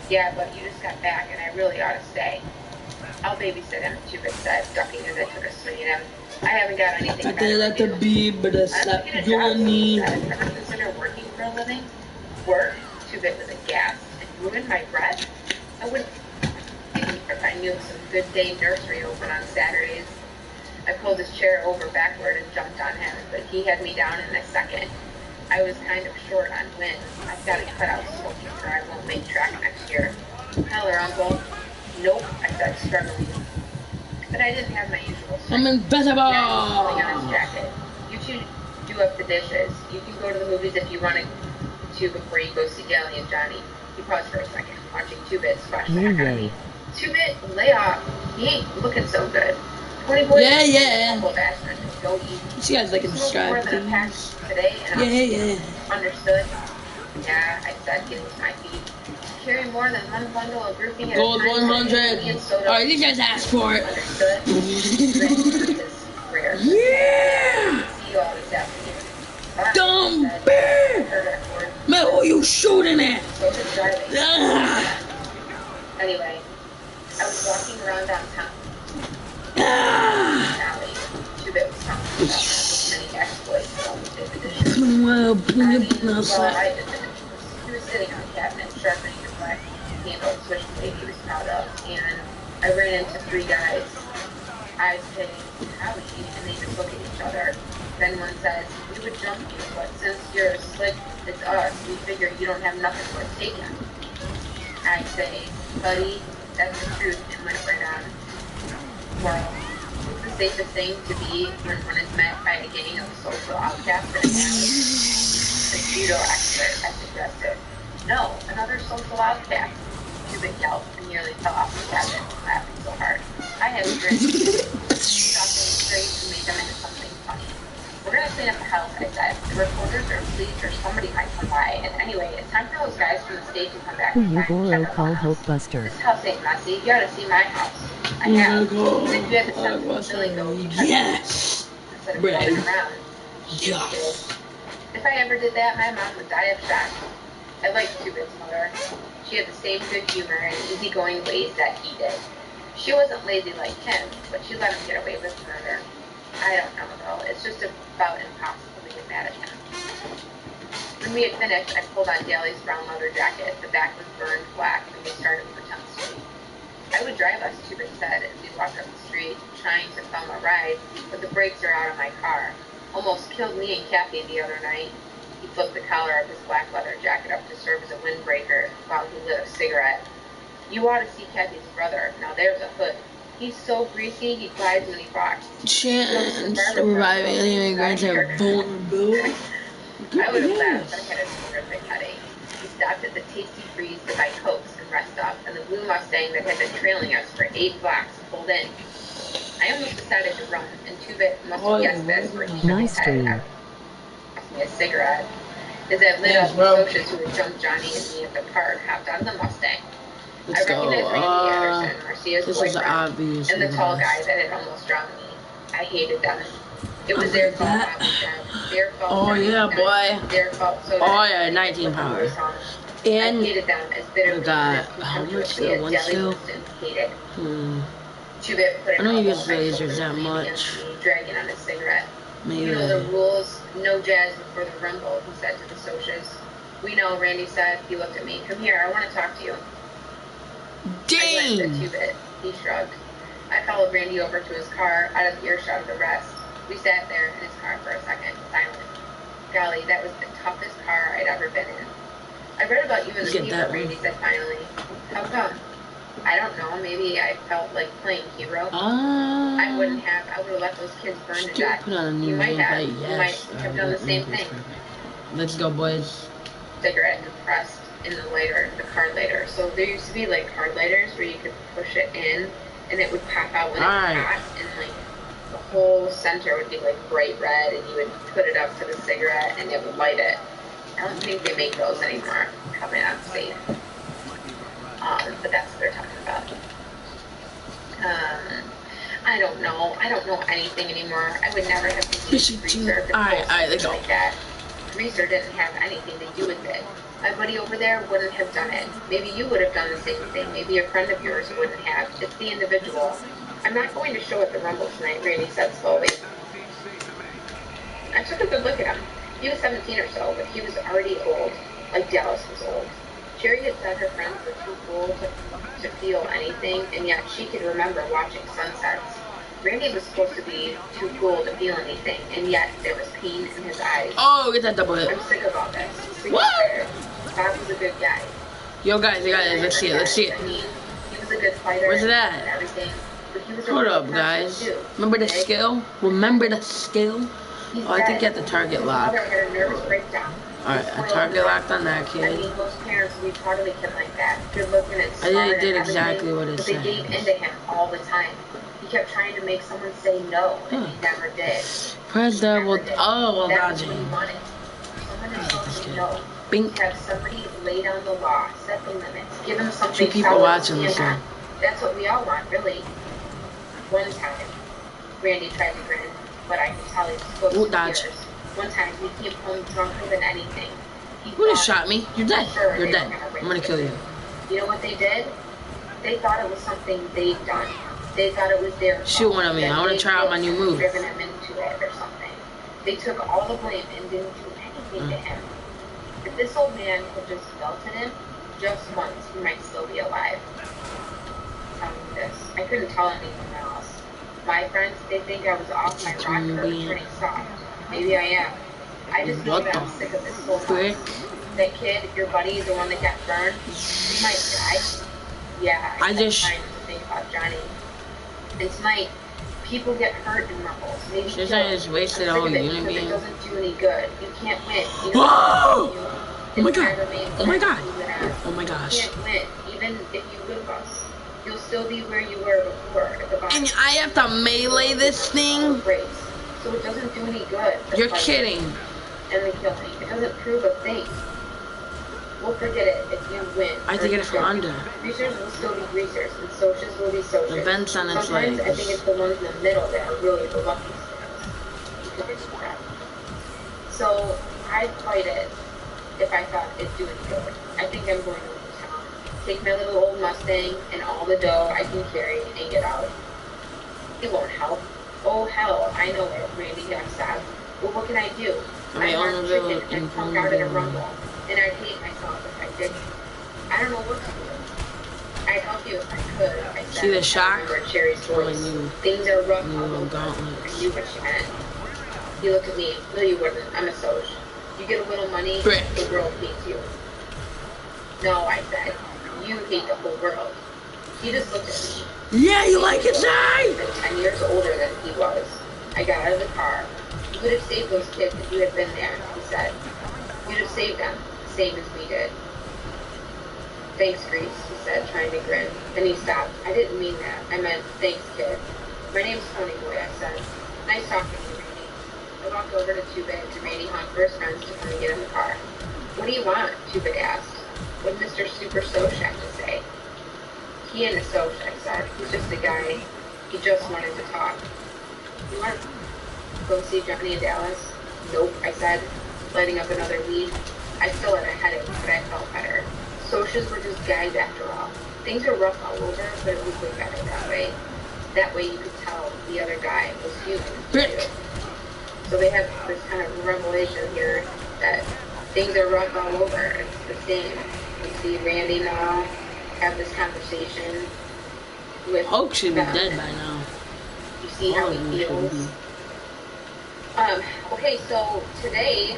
A: Yeah, but you just got back, and I really ought to stay. I'll babysit him, Two-Bit said, ducking as I took a swing at him. I haven't got anything better to do.
B: But I slap you on me.
A: Ever consider working for a living? Work? Two-Bit was aghast. And ruin my breath? I wouldn't if I knew of some good day nursery open on Saturdays. I pulled his chair over backward and jumped on him, but he had me down in a second. I was kind of short on wind. I've got to cut out smoking or I won't make track next year. Tell her, Uncle. Nope, I said, struggling. But I didn't have my usual strength.
B: I'm invisible.
A: Now he's pulling on his jacket. You two do up the dishes. You can go to the movies if you want to before you go see Jelly and Johnny. He paused for a second, watching Two-Bit splash the heck out of me. Two-Bit, lay off. He ain't looking so good. 20 boys.
B: Yeah.
A: Go eat.
B: You guys like to describe
A: things. Today and
B: yeah.
A: Understood? Yeah, I said, getting to my feet. Carry more than one bundle of grouping at
B: Gold
A: a time.
B: 100. Alright, these guys asked for it.
A: Understood? Rare.
B: Yeah!
A: See you all this afternoon.
B: Dumb bear! Man, who are you shooting at?
A: Anyway, I was walking around downtown. Two-Bit was talking about his many exploits of his edition.
B: Well,
A: I did it. He was sitting on a cabinet, sharpening the black handled switchblade he was proud of, and I ran into three guys. I say, howdy, and they just look at each other. Then one says, we would jump you, but since you're slick, it's us. We figure you don't have nothing worth taking. I say, buddy, that's the truth, and went right on. Moral, it's the safest thing to be when one is met by a gang of social outcasts in a The judo expert, I suggested. No, another social outcast. Cuban yelped and nearly fell off the cabin, laughing so hard. I had a drink. Stopped things straight and made them into something funny. We're gonna clean up the house, I said. The reporters or police or somebody might come by. And anyway, it's time for those guys from the state to come back
D: Who
A: and
D: you
A: check
D: borrow
A: up
D: call
A: on us.
D: Hulkbuster.
A: This house ain't messy. You ought to see my house. I have. And if you had the sensibility, though, you touch
B: Yes!
A: instead of
B: Bread.
A: rolling around.
B: Yes!
A: If I ever did that, my mom would die of shock. I liked Cupid's mother. She had the same good humor and easygoing ways that he did. She wasn't lazy like him, but she let him get away with murder. I don't know, though. It's just about impossible to get mad at him. When we had finished, I pulled on Daly's brown leather jacket. The back was burned black, and we started for 10th Street. I would drive us, Cupid said, as we walked up the street, trying to film a ride, but the brakes are out of my car. Almost killed me and Kathy the other night. He flipped the collar of his black leather jacket up to serve as a windbreaker while he lit a cigarette. You ought to see Kathy's brother. Now there's a hood. He's so greasy, he glides when he walks.
B: Chance to revive alien immigrants are vulnerable.
A: I would have laughed, but I had a terrific headache. We stopped at the Tasty Freeze to buy Cokes and rest up, and the blue Mustang that had been trailing us for 8 blocks pulled in. I almost decided to run, and Tubit must have guessed this, for he shook
D: Nice
A: his head
D: dream.
A: and asked me a cigarette. As I lit up, the socials who had jumped Johnny and me at the park hopped out of the Mustang.
B: Let's
A: I recognized Randy Anderson, Marcia's
B: this is
A: boyfriend,
B: obvious.
A: and the tall guy that had almost drowned me. I hated them. It was their fault I was dead. Their fault.
B: Oh yeah, boy.
A: Their fault. So
B: Oh yeah, 19 power. And
A: I hated them as bitterly
B: we got
A: as
B: how much
A: contemptuously
B: the
A: as
B: one
A: Deli
B: still?
A: Winston hated. Chubit put
B: I
A: an
B: don't
A: elbow
B: use
A: on my
B: lasers
A: shoulder
B: that
A: and leaned
B: much.
A: against me, dragging on his cigarette.
B: Maybe.
A: You know the rules. No jazz before the rumble, he said to the socials. We know, Randy said. He looked at me. Come here, I want to talk to you. I glanced at Chubit. He shrugged. I followed Randy over to his car, out of earshot of the rest. We sat there in his car for a second, silent. Golly, that was the toughest car I'd ever been in. I read about you in the paper, Randy said finally. How come? I don't know, maybe I felt like playing hero. I wouldn't have. I would have let those kids burn to death. You might have. You might have done the same thing.
B: Let's go, boys.
A: Cigarette and pressed in the lighter, the card lighter. So there used to be like card lighters where you could push it in and it would pop out when it's hot, and like the whole center would be like bright red, and you would put it up to the cigarette and it would light it. I don't think they make those anymore. Probably not safe. But that's what they're talking about. I don't know. I don't know anything anymore. I would never have used Greaser
B: let's go.
A: like that. Greaser didn't have anything to do with it. My buddy over there wouldn't have done it. Maybe you would have done the same thing. Maybe a friend of yours wouldn't have. It's the individual. I'm not going to show at the Rumble tonight, Randy said slowly. I took a good look at him. He was 17 or so, but he was already old, like Dallas was old. Sherry had said her friends were too cool to feel anything, and yet she could remember watching sunsets. Randy was supposed to be too cool to feel anything, and yet there was pain in his eyes.
B: Oh, get that double hit.
A: I'm sick of all this. What? Bob was a good guy.
B: Yo, guys, let's see it. Let's see it.
A: He was a good fighter.
B: Where's it at?
A: And everything. But he was
B: Hold up, guys. Remember the skill? Remember the skill? Oh, I think you have the target lock.
A: His mother had a nervous breakdown.
B: Alright, I target locked on that kid.
A: I mean, most parents would be proud of a kid like that. Good looking and smart.
B: I did exactly what it said.
A: But they gave into him all the time. He kept trying to make someone say no, and he never did.
B: Press double. Oh, well,
A: that's
B: dodging.
A: what he wanted. Someone to tell him no.
B: Bink.
A: Have somebody lay down the law, set the limits, give him something.
B: 2 people watching this one.
A: That's what we all want, really. One time, Randy tried to grin, but I could tell he was close to tears. One time, he came home drunker than anything.
B: Who just shot me? You're dead. You're dead. I'm gonna kill you.
A: You know what they did? They thought it was something they'd done. They thought it was their fault.
B: Shoot one of me. I want to try out my new move.
A: Driven him into it or something. They took all the blame and didn't do anything to him. If this old man had just belted him, just once, he might still be alive. I'm telling you this. I couldn't tell anyone else. My friends, they think I was off my rocker turning soft. Maybe I am. I just know that I'm sick of this whole mess. That kid, your buddy, the one that got burned, he might die. Yeah, I just trying to think about Johnny. And tonight, people get hurt in rumbles. Maybe
I: she's just wasted all unit beam.
A: It doesn't do any good. You can't win. You
I: know, oh my god! Oh my god! Oh my gosh!
A: You can't win, even if you win us. You'll still be where you were before at the bottom.
I: And I have to melee this thing?
A: So it doesn't do any good.
I: You're kidding.
A: And the killing. It doesn't prove a thing. We'll forget it if you win.
I: I think it's Honda.
A: Greasers will still be greasers, and socias will be socias.
I: The vents on its legs.
A: Sometimes I think it's the ones in the middle that are really the lucky ones. So I'd fight it if I thought it'd do any good. I think I'm going to leave town. Take my little old Mustang and all the dough I can carry and get out. It won't help. Oh hell, I know it, Randy Hempstead. But what can I do? I'm not chicken and punk out in a rumble. And I'd hate myself if I didn't. I don't know what to do. I'd help you if I could. I said,
I: see the shock?
A: Cherry's voice. Things are rough. I knew what she meant. He looked at me. No, you wouldn't. I'm a Soch. You get a little money, the world hates you. No, I said. You hate the whole world. He just looked at me.
I: Yeah, you like it, Zay?
A: I'm 10 years older than he was. I got out of the car. You could have saved those kids if you had been there, he said. You'd have saved them, the same as we did. Thanks, Grease, he said, trying to grin. Then he stopped. I didn't mean that. I meant, thanks, kid. My name's Tony Boy, I said. Nice talking to you, Randy. I walked over to Two-Bit, and Randy honked for his friends to come and get in the car. What do you want? Two-Bit asked. What did Mr. Super Soch have to say? He ain't a Soch, I said. He's just a guy. He just wanted to talk. You want to go see Johnny in Dallas? Nope, I said, lighting up another weed. I still had a headache, but I felt better. Socs were just guys after all. Things are rough all over, but it was way better that way. That way you could tell the other guy was human too. So they have this kind of revelation here that things are rough all over. It's the same. You see Randy now have this conversation with
I: Hulk should be dead by now.
A: You see how he feels. Okay, so today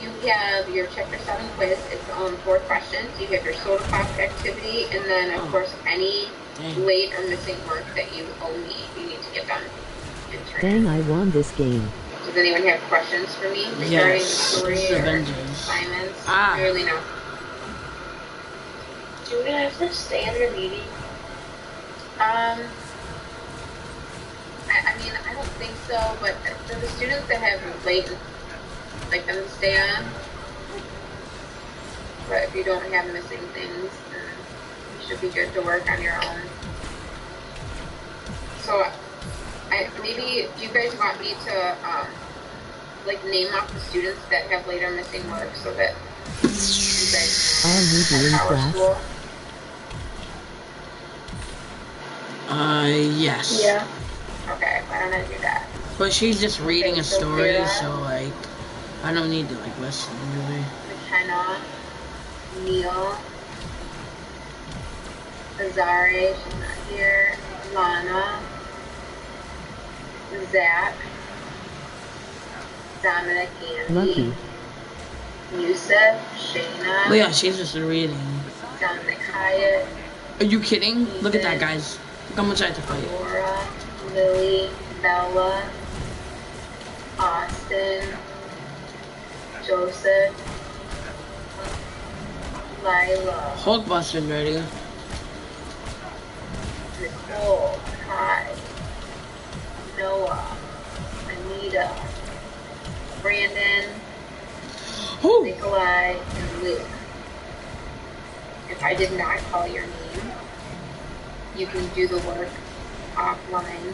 A: you have your Chapter 7 quiz. It's on 4 questions. You have your soda pop activity, and then, of course, any late or missing work that you owe me, you need to get done.
D: Dang, I won this game.
A: Does anyone have questions for me regarding the story or assignments? I really know.
H: Do we have to stay in the meeting?
A: I mean, I don't think so, but for the students that have late, like them to stay on, but if you don't have missing things, then you should be good to work on your own. So, maybe, do you guys want me to, like, name off the students that have later missing work so that you guys
D: in class?
A: School?
I: Yes.
A: Yeah. Okay, why don't I do that?
I: But she's just reading a story, so, like, I don't need to, like, listen, really.
A: McKenna, Neil, Azare, she's not here, Lana, Zach, Dominic, Andy,
D: Lucky.
A: Yusuf, Shayna.
I: Oh, yeah, she's just reading.
A: Dominic Hyatt.
I: Are you kidding? Ethan, look at that, guys. Look how much I have to fight.
A: Laura, Lily, Bella, Austin, Joseph, Lila,
I: Hulkbuster's ready.
A: Nicole, Kai, Noah, Anita, Brandon, Nikolai, and Luke. If I did not call your name, you can do the work offline.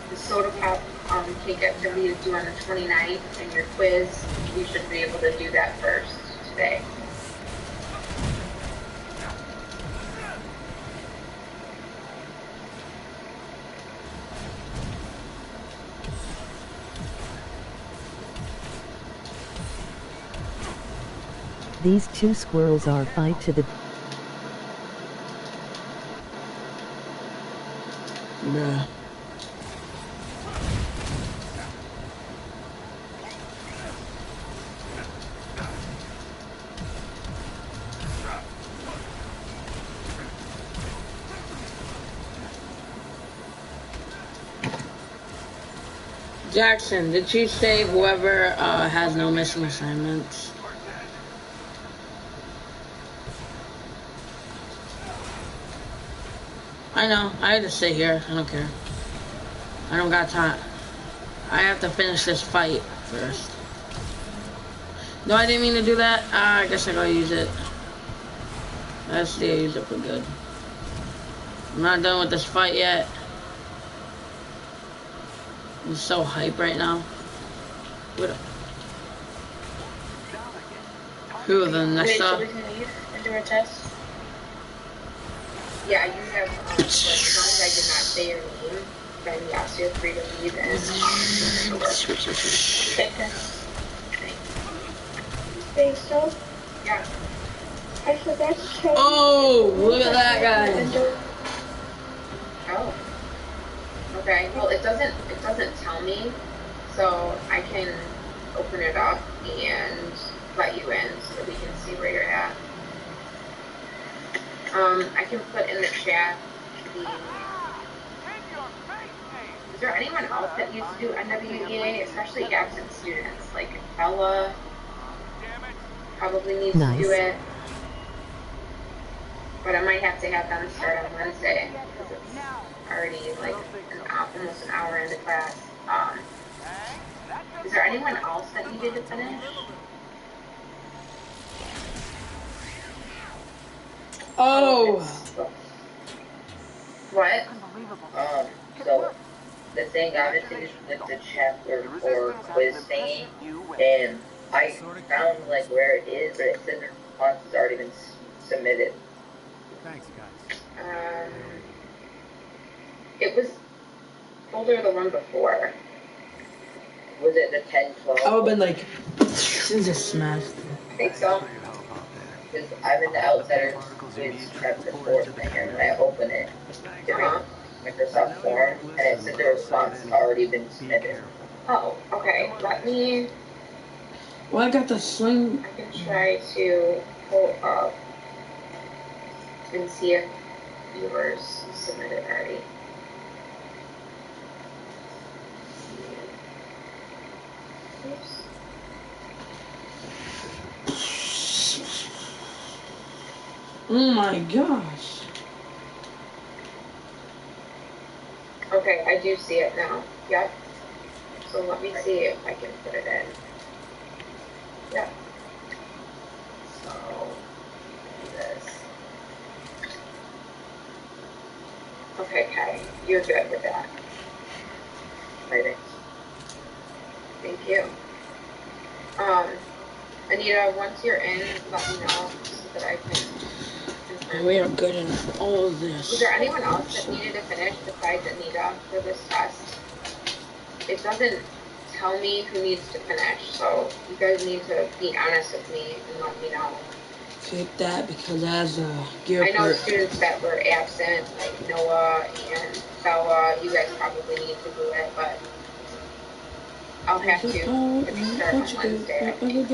A: The soda pop cake activity is due on the 29th, and your quiz, you should be able to do that first today.
D: These two squirrels are fight to the
I: Bruh. Jackson, did you say whoever has no missing assignments? I know. I had to sit here. I don't care. I don't got time. I have to finish this fight first. No, I didn't mean to do that. I guess I gotta use it. Let's see, I use it for good. I'm not done with this fight yet. I'm so hype right now. What? Who, the
H: Wait, so
I: Nessa?
H: we can leave and do our test?
A: Yeah, you have, like, as long as I did not say your name, then yes, you're free to leave and...
H: Okay. Thanks, so.
A: Yeah.
H: I forgot to tell you.
I: Oh, look at that guy.
A: Oh. Okay, well, it doesn't tell me, so I can open it up and let you in so we can see where you're at. I can put in the chat is there anyone else that used to do NWEA, especially absent students? Like Bella probably needs to do it. But I might have to have them start on Wednesday because it's already like almost an hour into class. Is there anyone else that needed to finish?
I: Oh.
A: What?
B: So the thing I was finished with the chapter 4 quiz thingy, and I found like where it is, but it said the response has already been submitted.
E: Thanks, guys.
A: It was older the one before.
B: Was it the 10-12?
I: I would've been like, since it's smashed.
A: I think so.
B: Because I'm in the Outsiders quiz chapter 4 thing, and when I open it, it makes Microsoft Form, and it said the response has already been submitted.
A: Oh, okay. Let me.
I: Well, I got the swing.
A: I can try to pull up and see if yours is submitted already. Oops.
I: Oh my gosh.
A: Okay, I do see it now. Yep. So let me see if I can put it in. Yep. So, do this. Okay, Kai, you're good with that.
B: Right.
A: Thank you. Anita, once you're in, let me know so that I can confirm.
I: We are good in all of this.
A: Was there anyone else that needed to finish besides Anita for this test? It doesn't tell me who needs to finish, so you guys need to be honest with me and let me know.
I: Take that because as a gear
A: I know
I: perk.
A: students that were absent, like Noah and Bella, you guys probably need to do it, but I'll have to if you start on Wednesday, I think.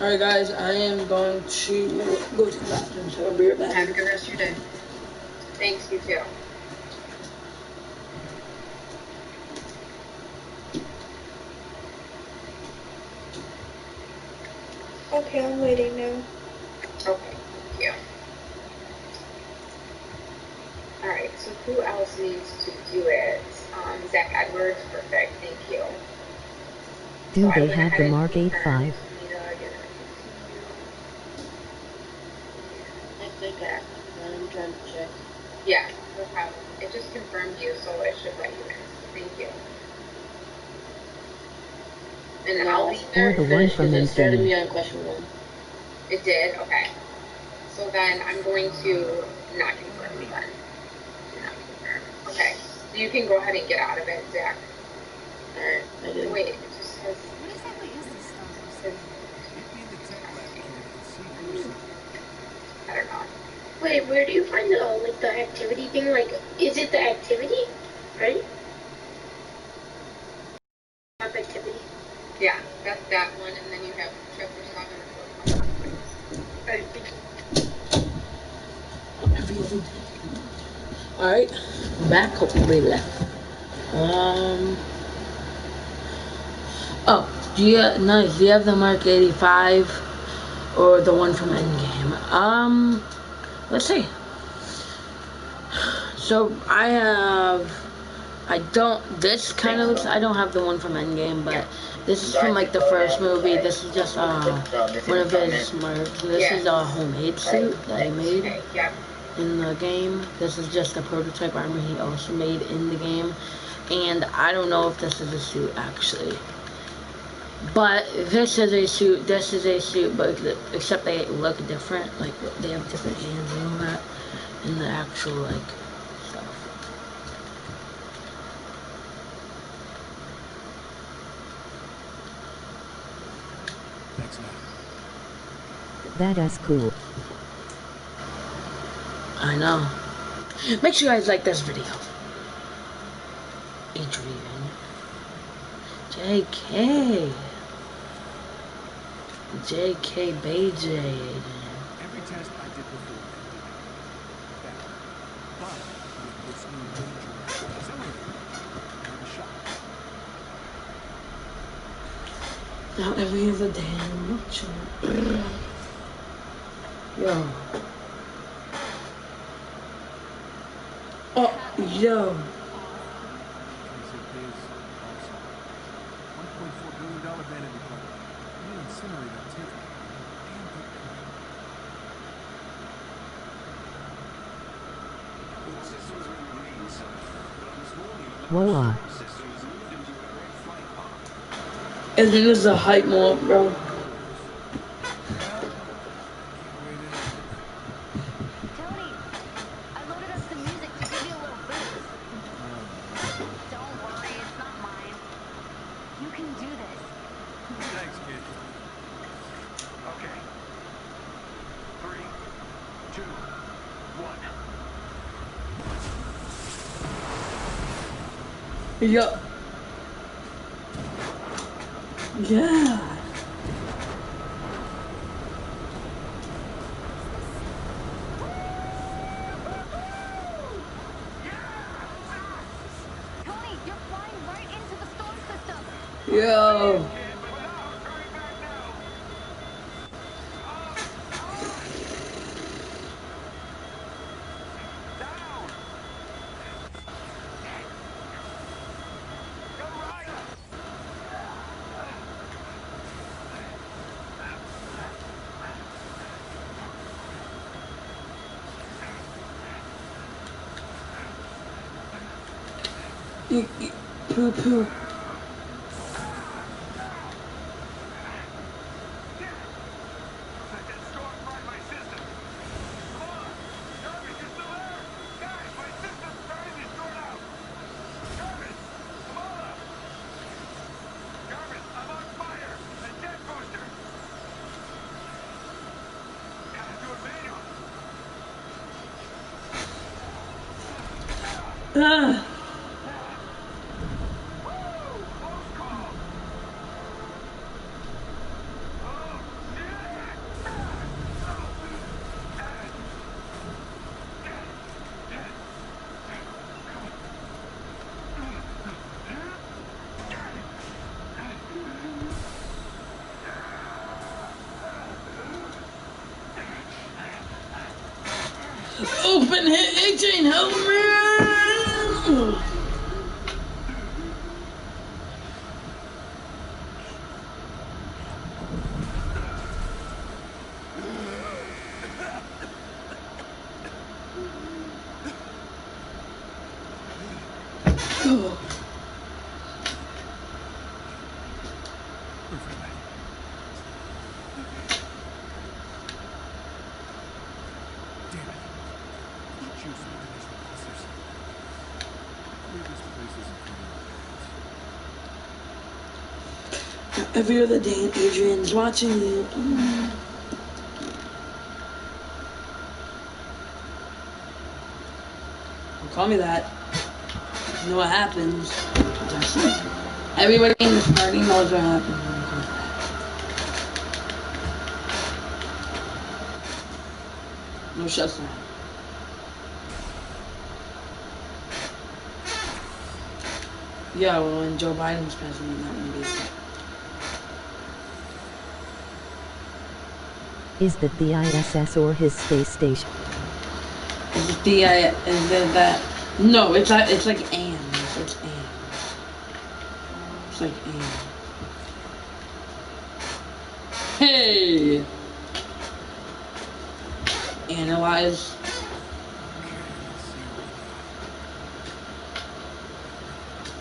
I: Alright guys, I am going to go to the bathroom, so I'll be right back.
A: Have a good rest of your day. Thanks, you too.
H: Okay, I'm waiting now.
A: Okay, thank you. Alright, so who else needs to do it? Zach Edwards, perfect, thank you.
D: Do
A: So
D: they have the Mark 8.5?
A: I
B: think I'm trying to check.
A: Yeah, no problem. It just confirmed you, so it should let you in. Thank you. And I'll be
D: Or
A: there.
D: the one from
B: It started
D: Infinity.
B: me on question 1.
A: It did? Okay. then I'm going to not confirm then. Do not confirm. Okay. So you can go ahead and get out of it, Zach.
I: Alright, I did.
A: Wait, it just says...
C: What exactly is this Star Wars?
E: Meet me in the tech lab, kid, and see for yourself.
A: I don't know.
J: Wait, where do you find the like the activity thing? Like, is it the activity? Right? Activity.
A: Yeah, that's that one, and then you have chapter 7 and 4.
I: Alright, I'm back. Hope nobody left. Oh, nice. Do you have the Mark 85 or the one from Endgame? Let's see. So this kind of looks, I don't have the one from Endgame, but this is from like the first movie. This is just one of his merch. This is a homemade suit that he made in the game. This is just a prototype armor he also made in the game. And I don't know if this is a suit actually. But this is a suit, but except they look different. Like they have different hands and all that in the actual like stuff.
E: Thanks, man.
D: That is cool.
I: I know. Make sure you guys like this video. Adrian. JK. JK BJ.
E: Every test I did before failed. But with this new dangerous accelerator, I have a shot.
I: Now every other day I'm watching. Yo. Oh, yo.
E: Case it is awesome. $1.4 billion vanity plate. You incinerate that too. Damn good company.
D: Whoa.
I: And it is a hype mode, bro.
F: Tony, I loaded up some music to give you a little boost. Don't worry, it's not mine. You can do this.
E: Thanks, kid. Okay. 3, 2, 1.
I: Yo. Yeah.
F: Tony, you're flying right into the storm system.
I: Yo. Poo poo. Ah. Open hit 18 helmet. Every other day, Adrian's watching you. Don't call me that. You know what happens. Everybody in this party knows what happens. No shuts down. Yeah, well, when Joe Biden's president, that wouldn't be.
D: Is that the ISS or his space station?
I: Is it the, is it that? No, it's like AM. It's AM. It's like AM. Hey! Analyze.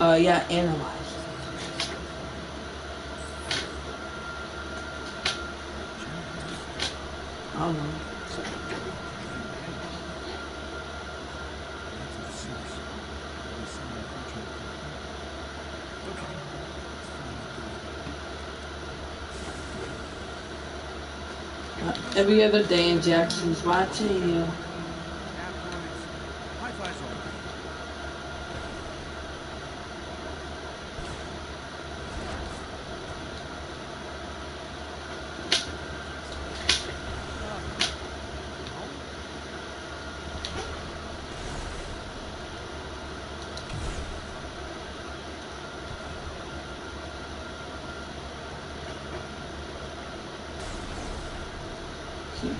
I: Yeah, analyze. I don't know. Every other day in Jackson's watching you.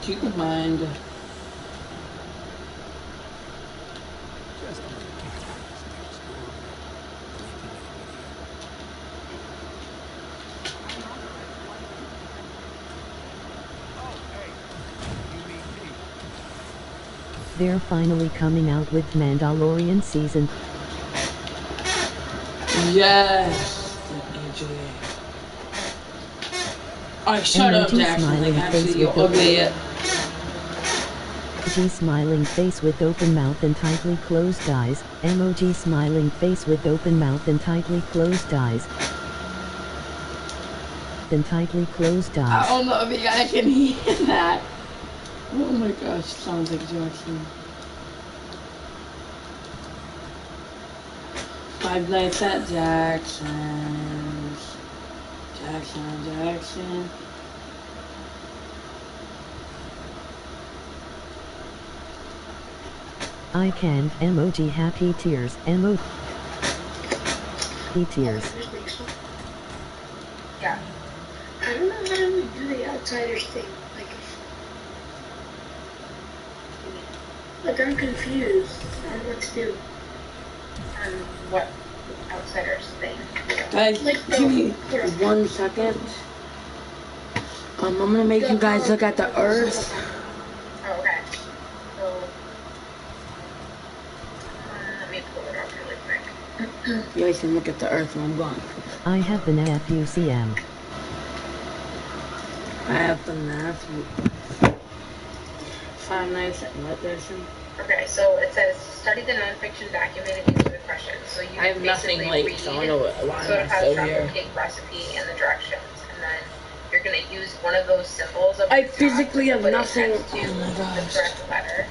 I: Keep in mind.
D: They're finally coming out with Mandalorian season.
I: Yes. Alright, shut up, Jackson. Like, actually, you'll obey it.
D: Emoji smiling face with open mouth and tightly closed eyes. Emoji smiling face with open mouth and tightly closed eyes. And tightly closed eyes.
I: I don't know if you guys can hear that. Oh my gosh, sounds like Jackson. Five Nights at Jackson's. Jackson.
D: I can emoji happy tears. Emoji tears.
J: Yeah. I don't know how to do the outsiders thing. Like I'm confused on what to do.
A: What outsiders thing?
I: Guys, give me 1 second. I'm gonna make you guys look at the Earth.
A: Oh, okay. So, let me pull it up really quick.
I: You guys can look at the Earth when I'm gone.
D: I have the FUCM.
I: I have the math. Five Nights at what there's some.
A: Okay, so it says study the nonfiction documented use of the questions. So you
I: I have nothing late, so I don't know why I'm still here.
A: cake recipe and the directions, and then you're gonna use one of those symbols.
I: I physically have nothing. Oh my
A: the
I: gosh.
A: correct letter.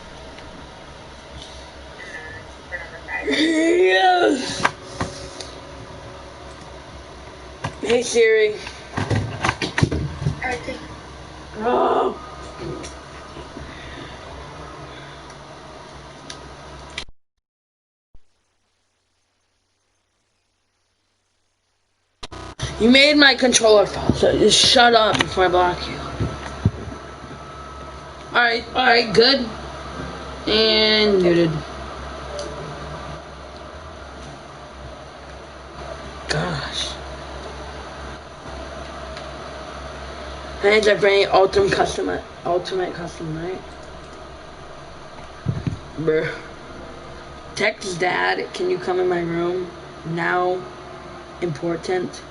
A: And then for number 5.
I: Yes. Hey Siri.
J: Alright, thank you.
I: Oh. You made my controller fall, so just shut up before I block you. Alright, good. And muted. Gosh. Hands are bringing ultimate custom, right? Bruh. Text dad, can you come in my room? Now. Important.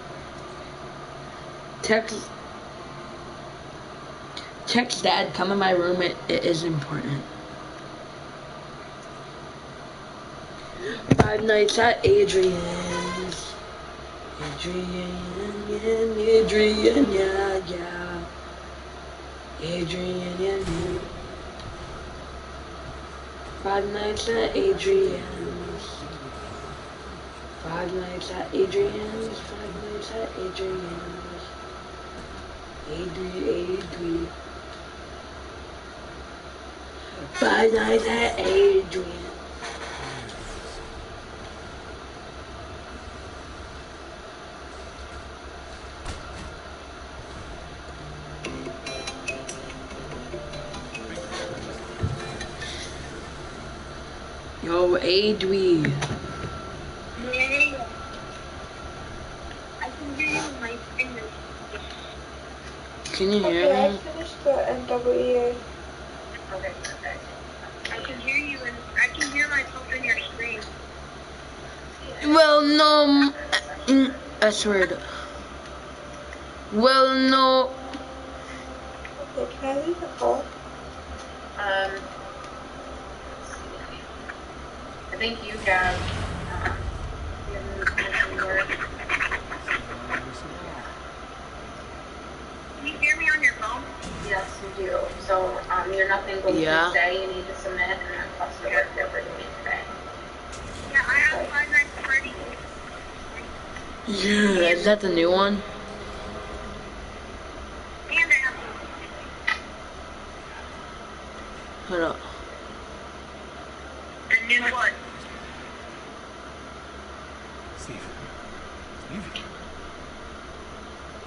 I: Text dad, come in my room, it is important. Five Nights at Adrian's. Adrian, yeah. Adrian, yeah. Five Nights at Adrian's. Five Nights at Adrian's. Five Nights at Adrian's. Adrian. Five Nights at Adrian. Yo, Adrian.
J: Yeah. I can hear you in my fingers.
I: Can you hear
H: Okay, I
I: me?
H: finished the NWEA.
A: Okay, perfect.
J: I can hear you and I can hear myself in your screen.
I: Well, no, S word. Well, no.
H: Okay, can I leave the call?
A: Let's see. I think you have more.
J: Can you hear me on your phone?
A: Yes, you do. So your nothing goes
I: Yeah.
A: to say you need to submit, and then plus the work that we're doing today.
J: Yeah, I have 5 Nights at Freddy's.
I: Yeah, is that the new one?
J: And I have
I: Hold up.
J: the new what?
E: Steve. Steve?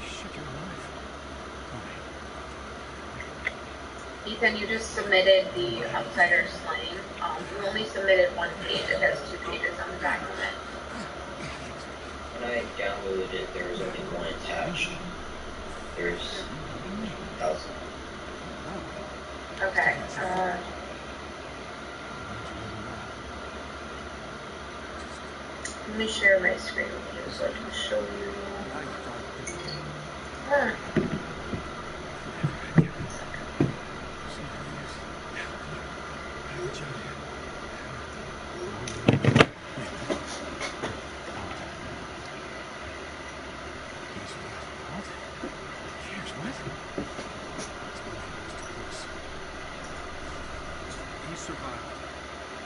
E: Shit, you're alive.
A: Ethan, you just submitted the Outsider Slaying. You only submitted one page. It has 2 pages on the document.
B: When I downloaded it, there was only one attached. There's thousands.
A: Okay. Let me share my screen with you so I can show you.
E: He survived.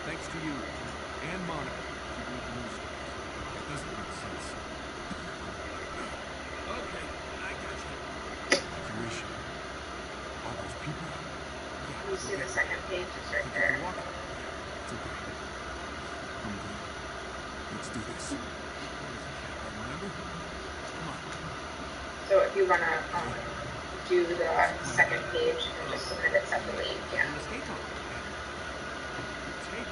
E: Thanks to you and Monica for keeping the news stories. It doesn't make sense. Okay, I got you. Evacuation. All those people.
A: You see the second page? It's right there.
E: It's okay. I'm good. Let's do this. Remember? Come on.
A: So if you want to do the second page and just submit it separately, you can.
E: Escape rope. Escape?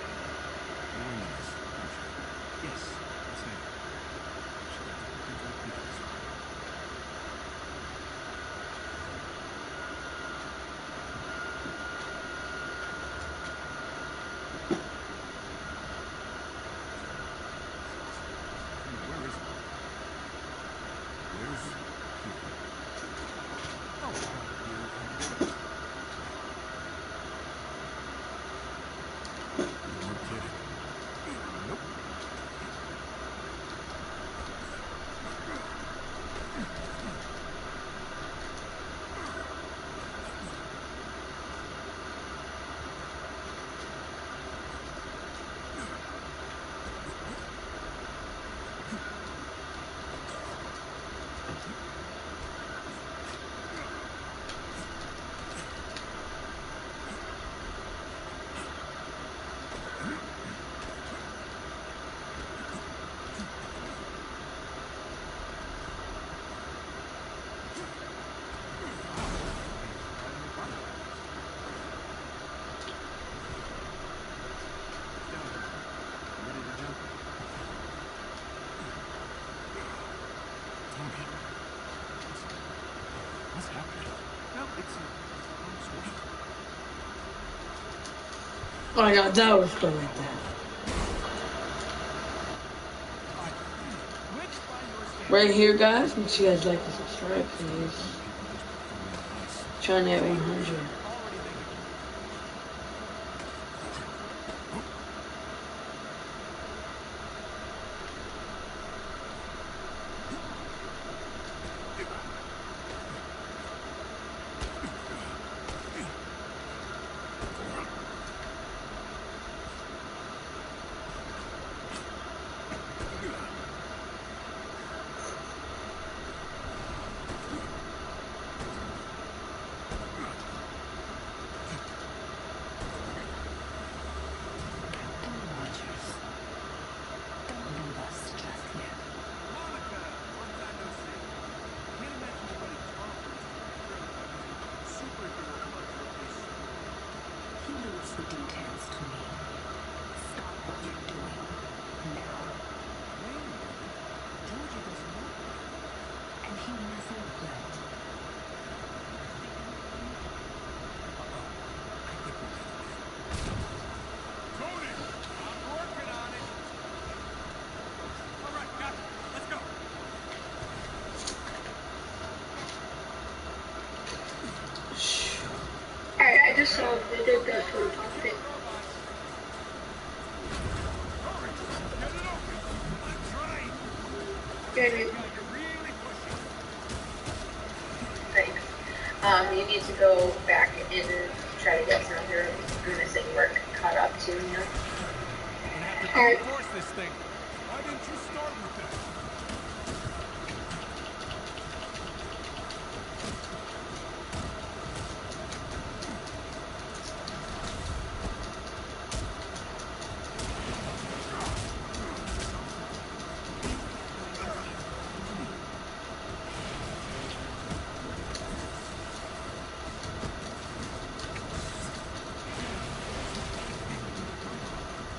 E: You're into this, aren't you? Yes. Yes, I am. Actually, I don't think it this far. Where is it? Where's here? Oh, you're kidding. Nope. What's happening? No, it's
I: Oh my god, that was good like that. Right here, guys. Make sure you guys like and subscribe, please. Trying to hit 100.
F: the details to me. Stop what you're doing. Now.
E: Wait a minute. Georgie doesn't know.
F: And he never will.
E: I think we'll get him in. Tony! I'm working on it! All right, gotcha. Let's go.
J: Alright, I just saw they did that for the puppet.
E: Hurry! Get it open! I'm trying!
J: Yeah,
E: Yeah, you're really pushing.
A: Thanks. You need to go back and try to get some of your missing work caught up to, you know?
E: Gonna have to
J: Alright.
E: force this thing. Why didn't you start with that?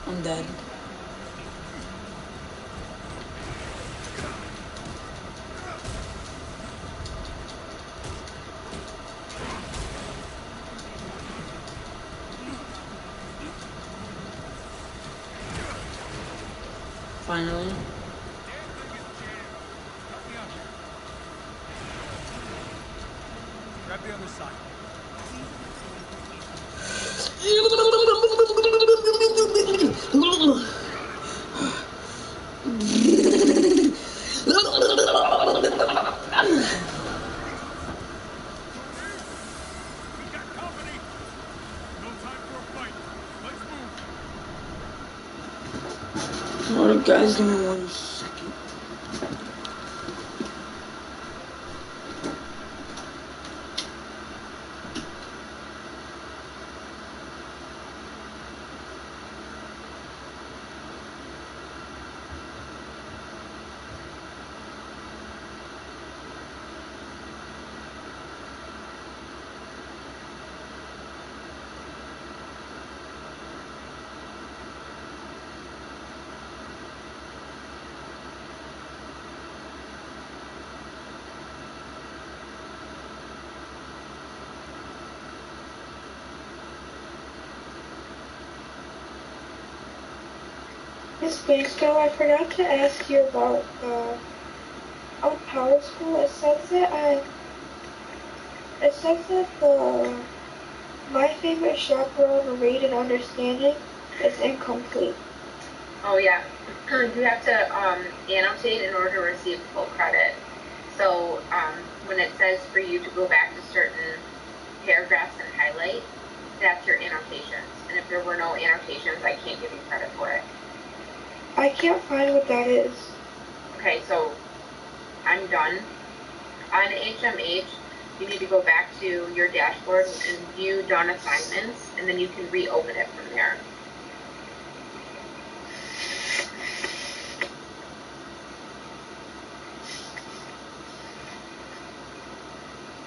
I: I'm dead. Finally.
E: Damn thing is jammed. Help me out here. Grab the other side. We got company. No time for a fight. Let's move.
I: Alright guys, give me 1 second.
H: Miss Banksville, I forgot to ask you about on Power School. It says that the My Favorite Chaperone rated understanding is incomplete.
A: Oh yeah, you have to annotate in order to receive full credit. So when it says for you to go back to certain paragraphs and highlight, that's your annotations. And if there were no annotations, I can't give you credit for it.
H: I can't find what that is.
A: Okay, so I'm done. On HMH, you need to go back to your dashboard and view done assignments, and then you can reopen it from there.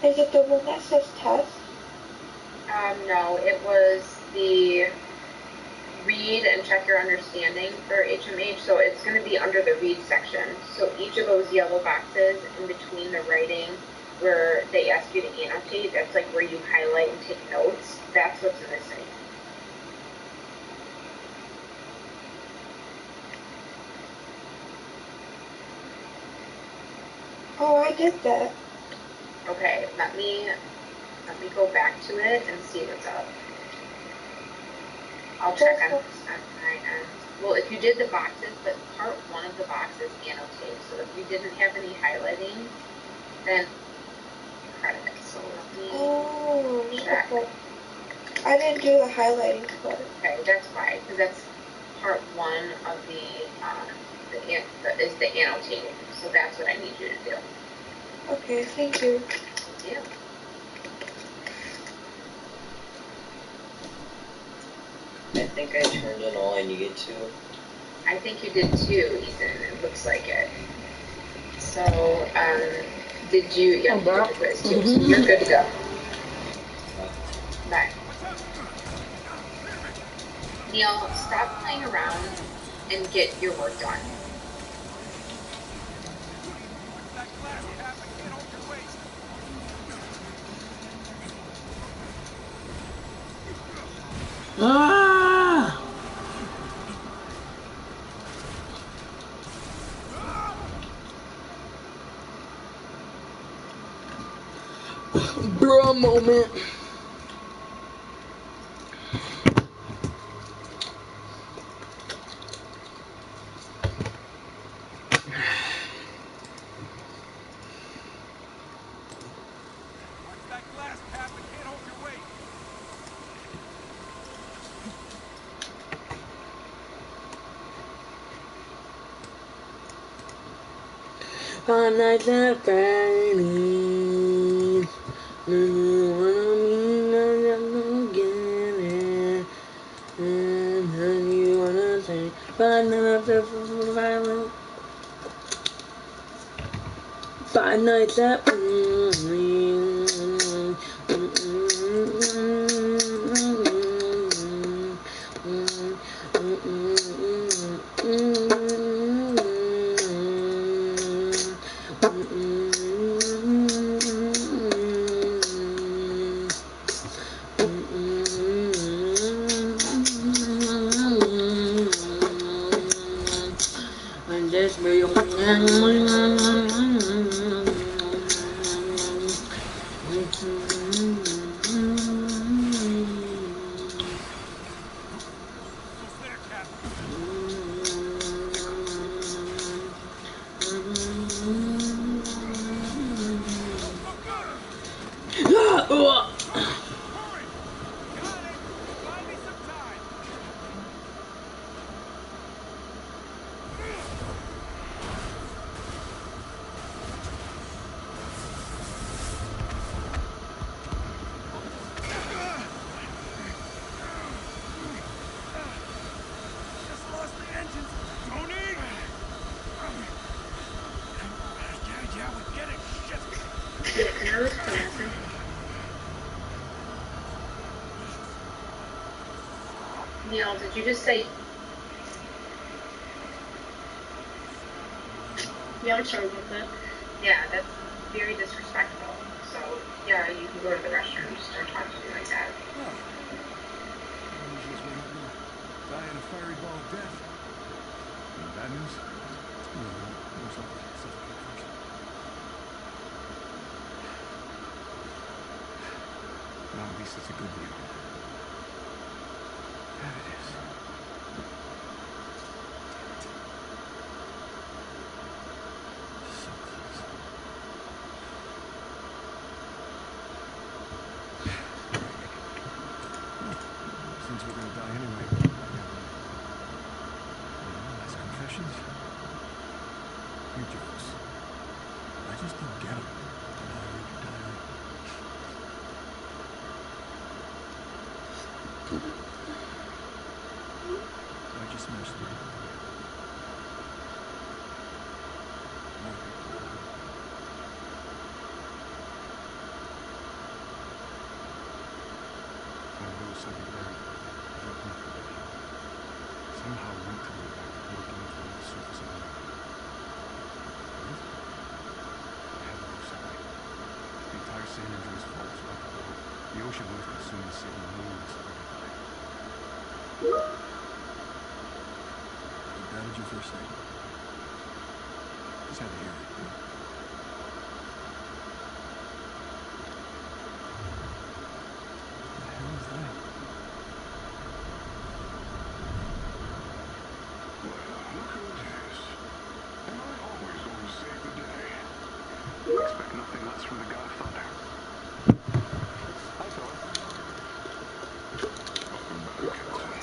H: Is it the one that says test?
A: No, it was the read and check your understanding for HMH, so it's going to be under the read section. So each of those yellow boxes in between the writing where they ask you to annotate, that's like where you highlight and take notes. That's what's missing.
H: Oh, I did that.
A: Okay, let me go back to it and see what's up. I'll check on my end. Well, if you did the boxes, but part one of the boxes annotate. So if you didn't have any highlighting, then credit. So let me check.
H: Okay. I didn't do the highlighting part.
A: Okay, that's why, because that's part one of is the annotating. So that's what I need you to do.
H: Okay, thank you.
A: Yeah.
B: I think I turned in all I needed to.
A: I think you did too, Ethan. It looks like it. So, did you? Yeah, you did the quiz too. So you're good to go. Bye. Neil, stop playing around and get your work done.
I: Ah! Bro moment. Five nights at Freddy's. Do you wanna meet again? And then you wanna say, five nights at Freddy's. Five nights at and this video.
A: Neil, did you just say?
H: Yeah, I'm sorry about that.
A: Yeah, that's very disrespectful. So, yeah, you can go to the restroom. Just don't talk to me like that.
E: Die in a fiery ball of death. Bad news? Well, at least it's a good view. That it is. So close. Well, since we're gonna die anyway, last confessions? Your jokes. I just don't get them. Diary. I just smashed through. I will say it very uncomfortable. Somehow mentally working through the surface of the earth. I have no secret. The entire San Andreas fault was wiped out. The ocean would have consumed the city and no one would survive. How did you first say? Just had to hear it. What the hell is that? Well, look who it is. Am I always going to save the day? Expect nothing less from the God of Thunder. Hi, Thor. Welcome back, Captain.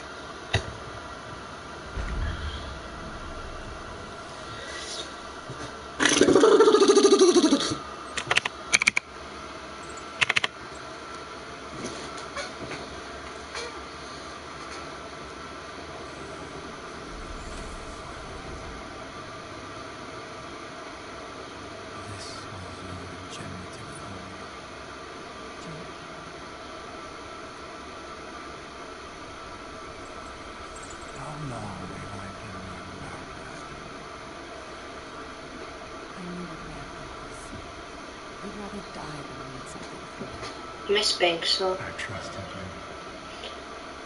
C: would die to learn something from you.
J: Miss Banks, so
E: I trusted you.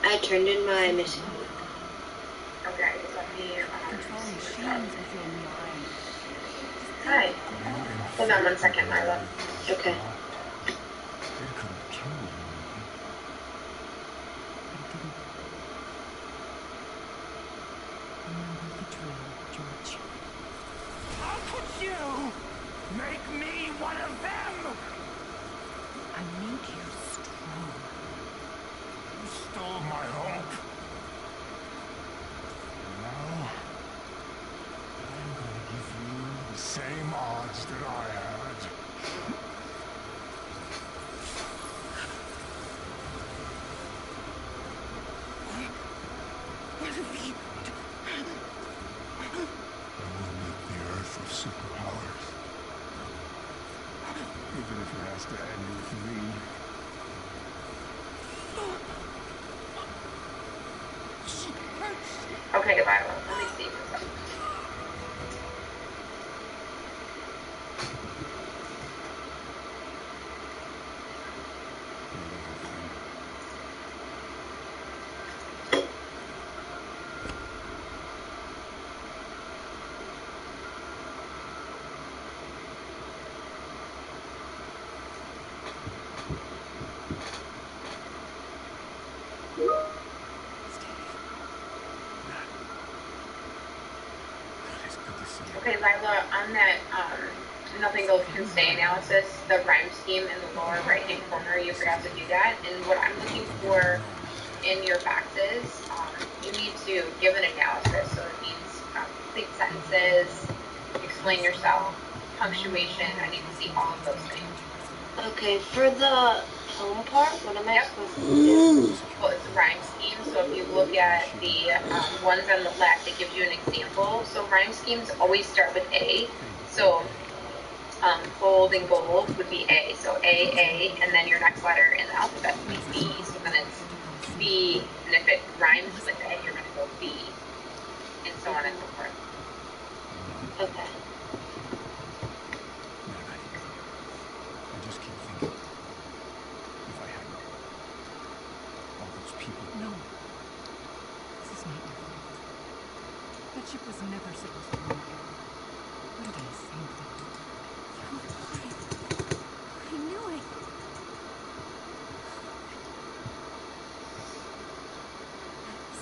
J: I turned in my missing link.
A: Okay, let me
C: Control
A: see what's up.
C: machines with your mind. Just
A: Hi.
C: think all
E: You
C: the
A: Hold on 1 second,
E: infected
A: Lila.
E: me with this
J: Okay.
E: thought. It could have killed you, Evie.
C: But it didn't. Remember the drill, George.
E: How could you make me one of them?
C: I made you strong.
E: You stole my hope. And now, I'm gonna give you the same odds that I had. I will rid the Earth of superpowers. Even if it has to end with me.
A: Okay, Lila, let me see what's up.
E: It's good to see you.
A: Okay, Lila, on that nothing gold can stay analysis, the rhyme scheme in the lower right-hand corner, you forgot to do that. And what I'm looking for in your boxes, you need to give an analysis. So it means complete sentences, explain yourself, punctuation. I need to see all of those things.
J: Okay, for the poem part, what am I supposed to do?
A: Well, it's a rhyme scheme, so if you look at the ones on the left, it gives you an example. So rhyme schemes always start with A. So gold and gold would be A. So A, and then your next letter in the alphabet would be B. So then it's B, and if it rhymes with A, you're going to go B, and so on and so forth.
J: Okay.
E: I just keep thinking, if I hadn't, all those people.
C: No. This is not your fault. That ship was never supposed to leave again. What did I say to them? You lied. I knew it.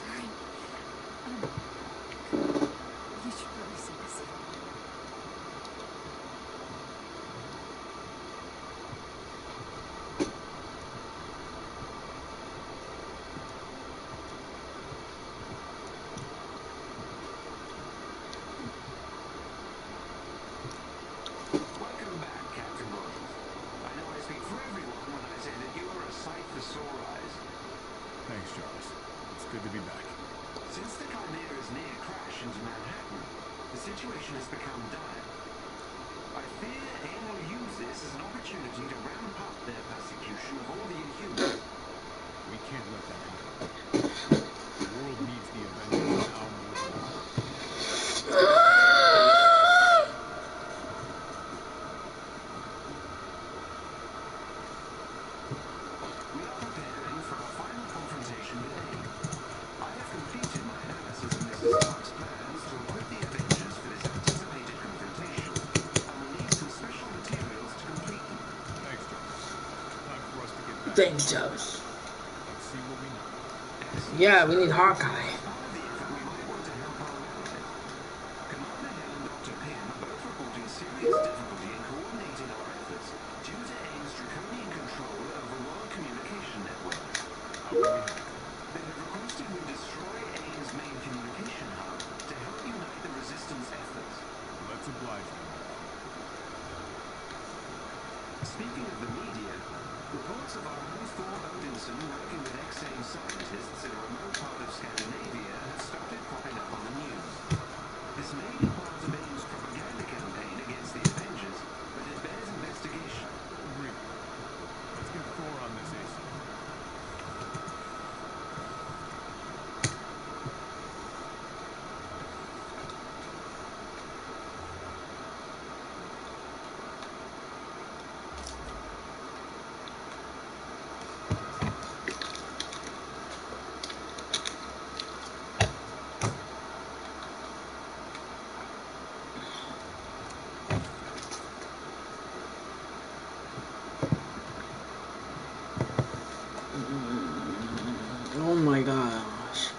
C: Sorry. You should probably see this.
E: Welcome back, Captain Rogers. I know I speak for everyone when I say that you are a sight for sore eyes. Thanks, Jarvis. It's good to be back. Since the Chimera's near crash into Manhattan, the situation has become dire. I fear AIM will use this as an opportunity to ramp up their persecution of all the Inhumans. We can't let that happen. The world needs the Avengers now more than ever. We are preparing for our final confrontation with AIM. I have completed my analysis of Mrs. Stark's plans to equip the Avengers for this anticipated confrontation, and will need some special materials to complete them. Thanks, Jarvis. Time for us to get back.
I: Thanks, Jarvis.
E: Let's see what we know.
I: Yeah, we need Hawkeye.
E: As part of the effort, we might want to help our allies. Commander Hill and Dr. Pym are both reporting serious difficulty in coordinating our efforts due to AIM's draconian control over world communication networks. How can we help? They have requested we destroy AIM's main communication hub to help unite the resistance efforts. Let's oblige them. Speaking of the media, reports of our own Thor Odinson working with ex-AIM scientists in a remote part of Scandinavia
I: my gosh.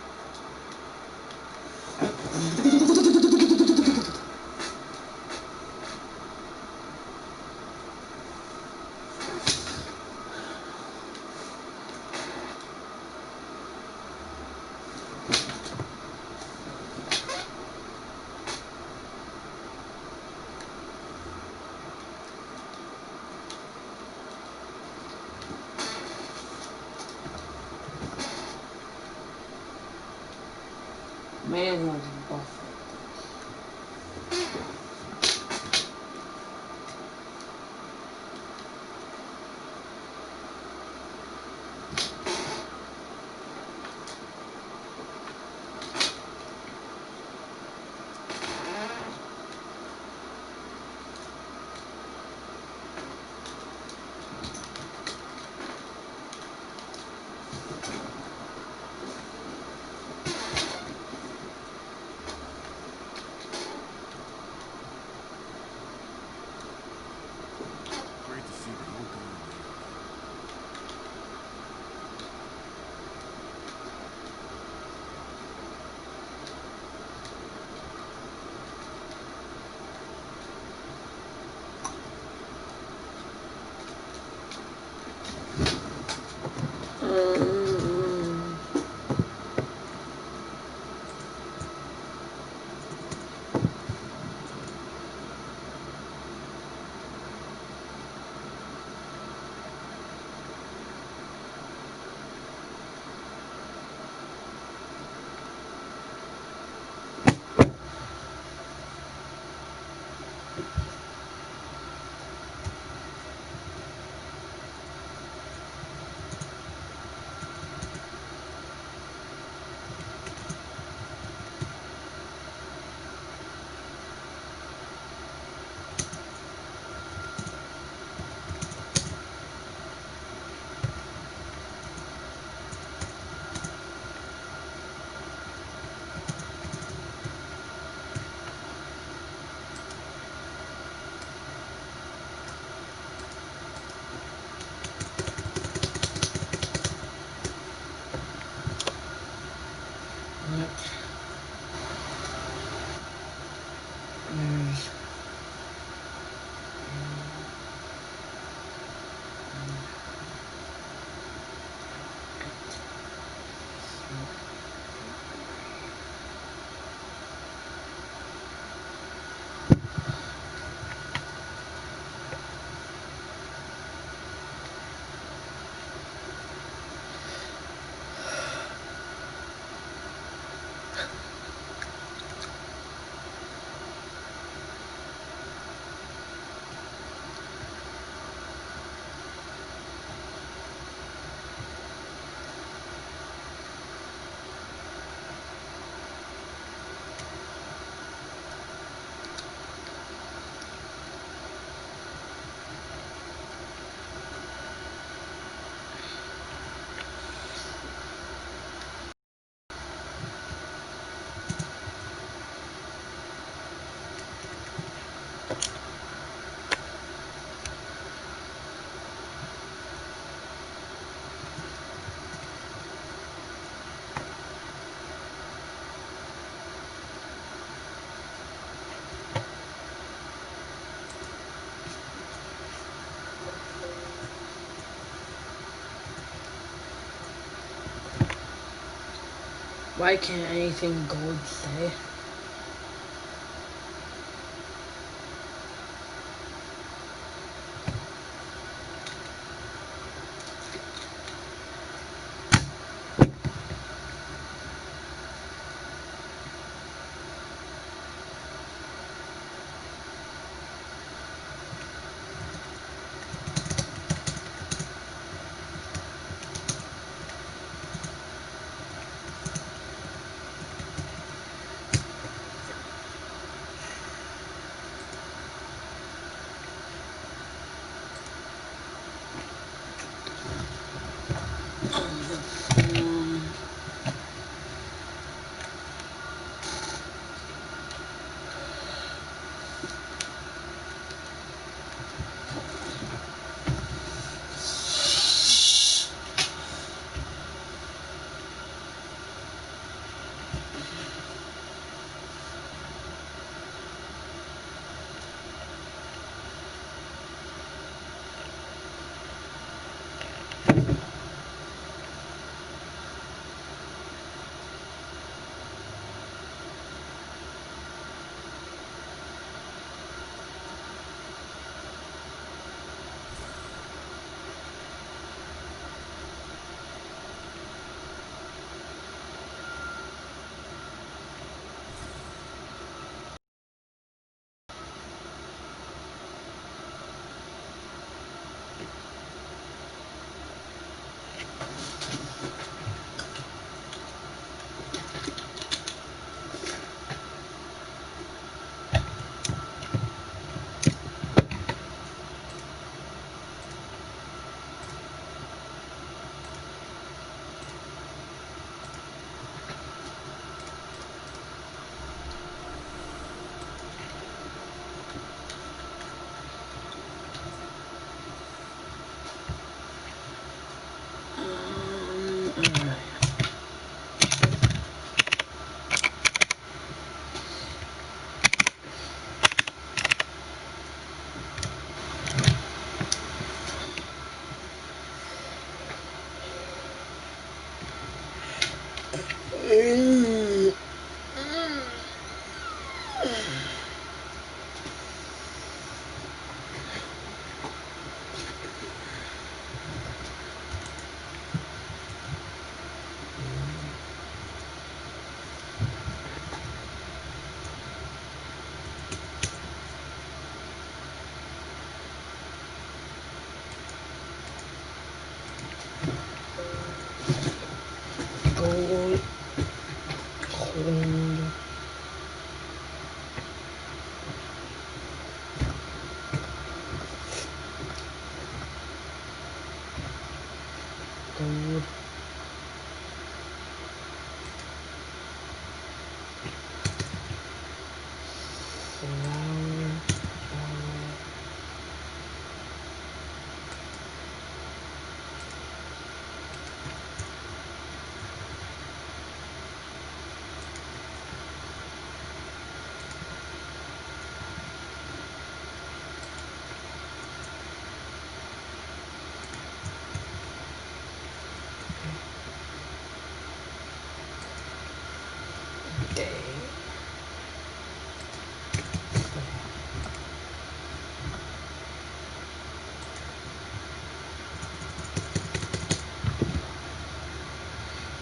I: Man was buff.
E: Great to see that you were going there again.
I: Why can't anything gold say?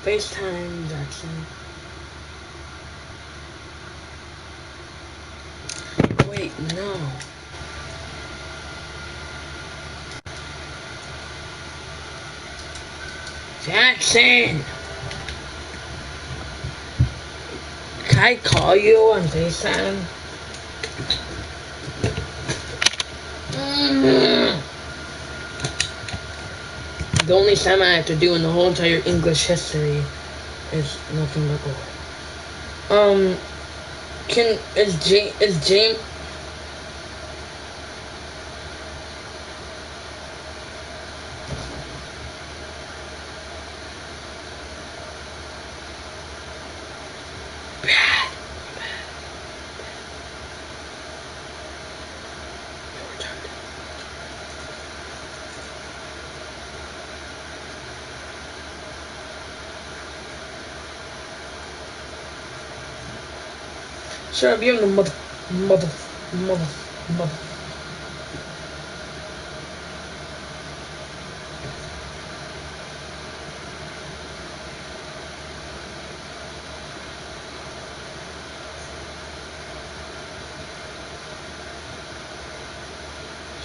I: FaceTime Jackson. Wait, no. Jackson! Can I call you on FaceTime? The only time I have to do in the whole entire English history is nothing but gold. Is James Shut up, you're the mother.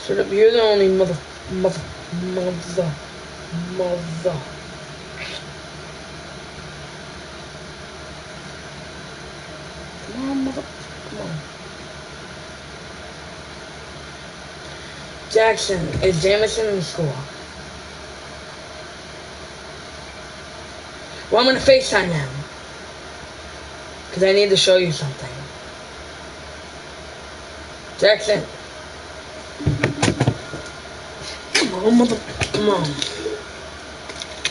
I: Shut up, you're the only mother. Come on, mother. Come on. Jackson, is Jamison in school? Well, I'm gonna FaceTime him. Because I need to show you something. Jackson. Come on, mother. Come on.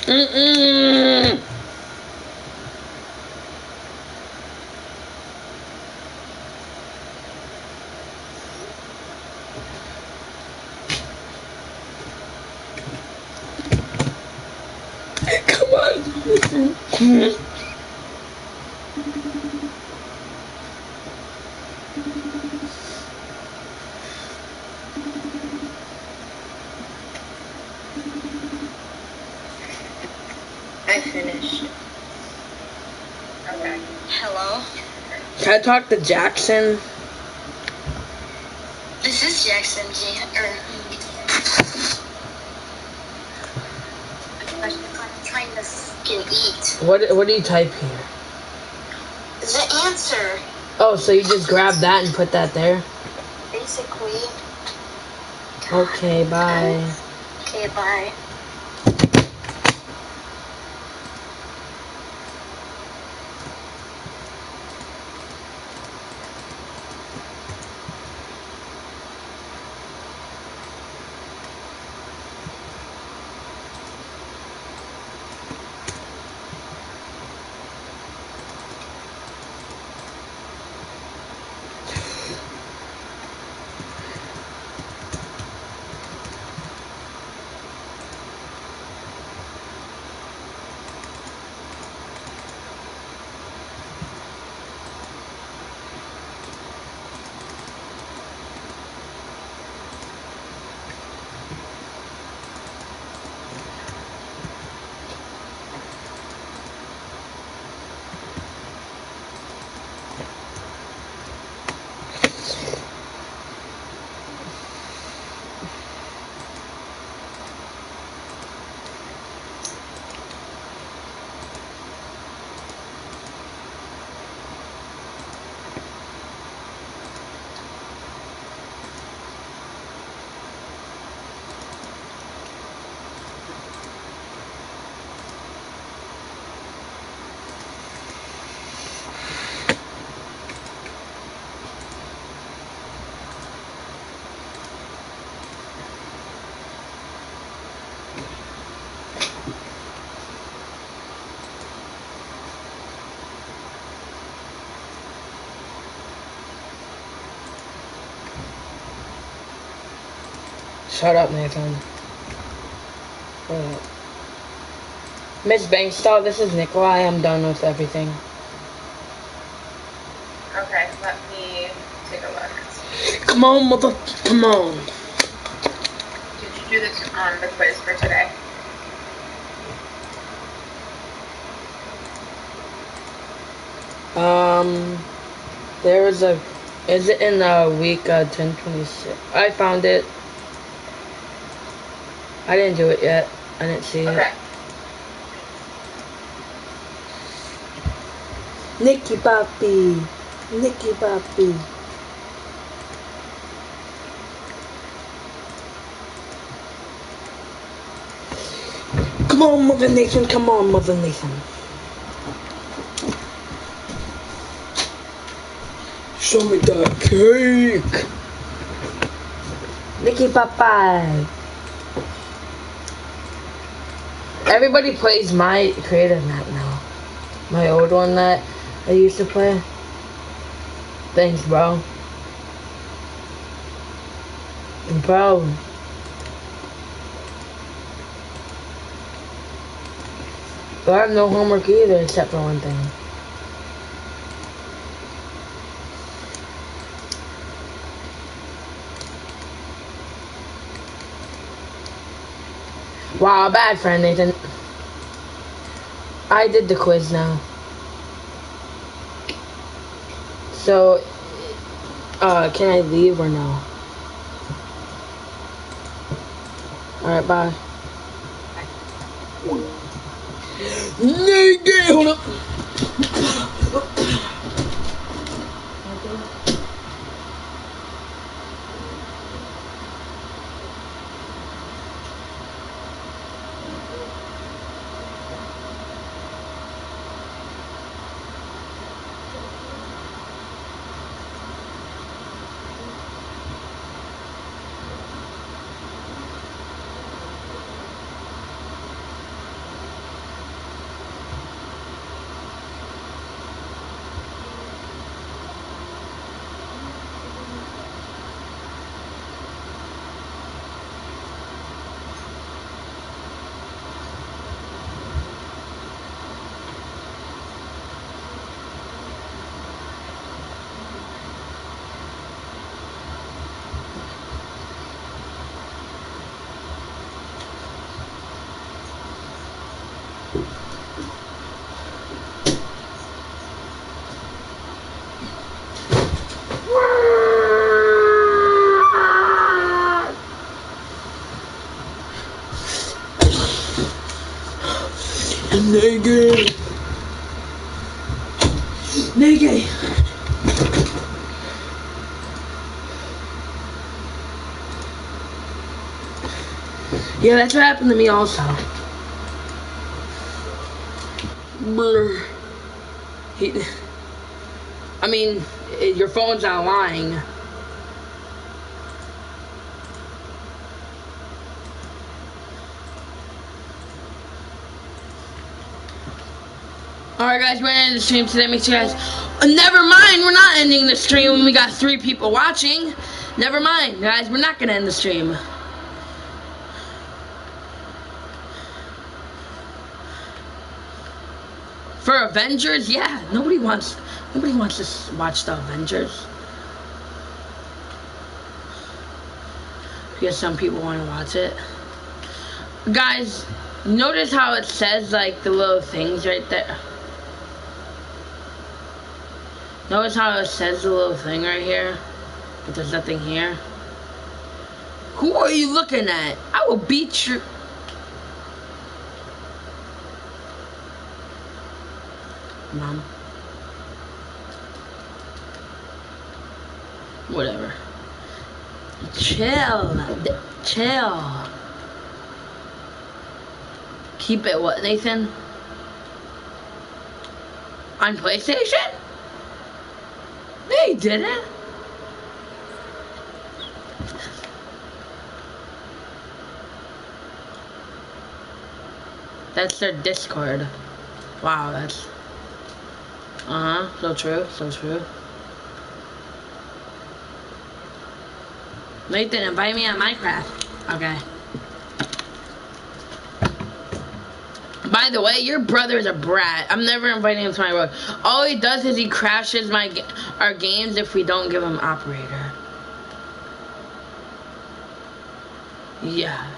I: Come on.
A: I finished. Okay. Hello?
I: Can I talk to Jackson?
A: This is Jackson G. I'm trying to fucking eat.
I: What do you type here?
A: The answer.
I: Oh, so you just grab that and put that there?
A: Basically.
I: Okay, bye.
A: Okay, bye.
I: Shut up, Nathan. Miss Bankstall, this is Nikolai. I'm done with everything.
A: Okay, let me take a look.
I: Come on, mother. Come on.
A: Did you do the quiz for today?
I: There was a. Is it in week 1026? I found it. I didn't do it yet. I didn't see it. Nicky Poppy. Nicky Poppy. Come on, Mother Nathan. Come on, Mother Nathan. Show me that cake. Nicky Popeye. Everybody plays my creative map now. My old one that I used to play. Thanks, bro. Bro. But I have no homework either, except for one thing. Wow, bad friend, Nathan. I did the quiz now. So, can I leave or no? Alright, bye. Nigga, hold up. Nigga. Nigga. Yeah, that's what happened to me also. Blur. I mean, your phone's not lying. Alright guys, we're ending the stream today. Make sure you guys... never mind, we're not ending the stream when we got 3 people watching. Never mind, guys, we're not gonna end the stream. For Avengers, yeah, nobody wants to watch the Avengers. Because some people want to watch it. Guys, notice how it says like the little things right there. Notice how it says the little thing right here, but there's nothing here. Who are you looking at? I will beat you. Mom. Whatever. Chill. Chill. Keep it what, Nathan? On PlayStation? No, you didn't. That's their Discord. Wow, that's... so true, so true. Nathan, invite me on Minecraft. Okay. By the way, your brother's a brat. I'm never inviting him to my work. All he does is he crashes our games if we don't give him operator. Yeah.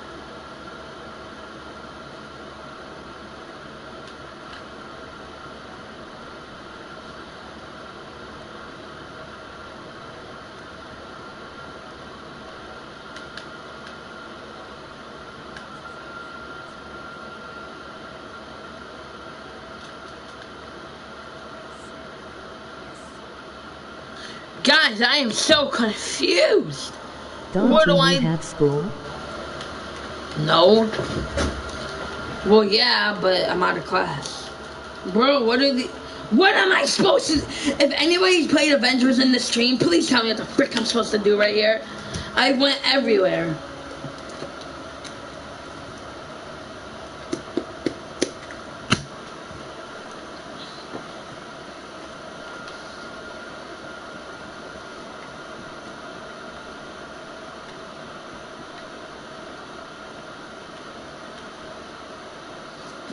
I: Guys, I am so confused.
D: Don't
I: What do
D: you
I: I
D: have school?
I: No. Well, yeah, but I'm out of class. Bro, what am I supposed to... If anybody's played Avengers in the stream, please tell me what the frick I'm supposed to do right here. I went everywhere.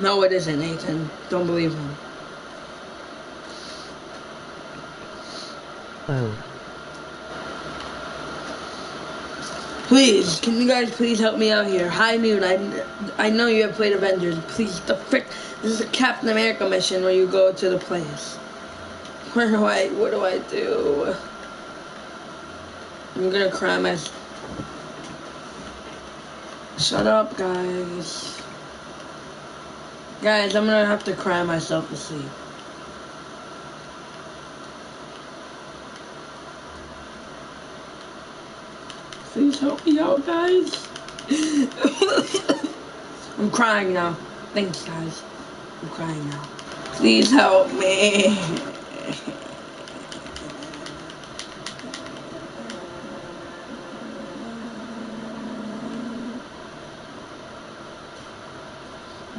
I: No, it isn't, Nathan. Don't believe him.
D: Oh.
I: Please, can you guys please help me out here? High noon, I know you have played Avengers. Please, the frick, this is a Captain America mission where you go to the place. What do I do? I'm gonna cry myself. Shut up, guys. Guys, I'm gonna have to cry myself to sleep. Please help me out, guys. I'm crying now. Thanks, guys. I'm crying now. Please help me.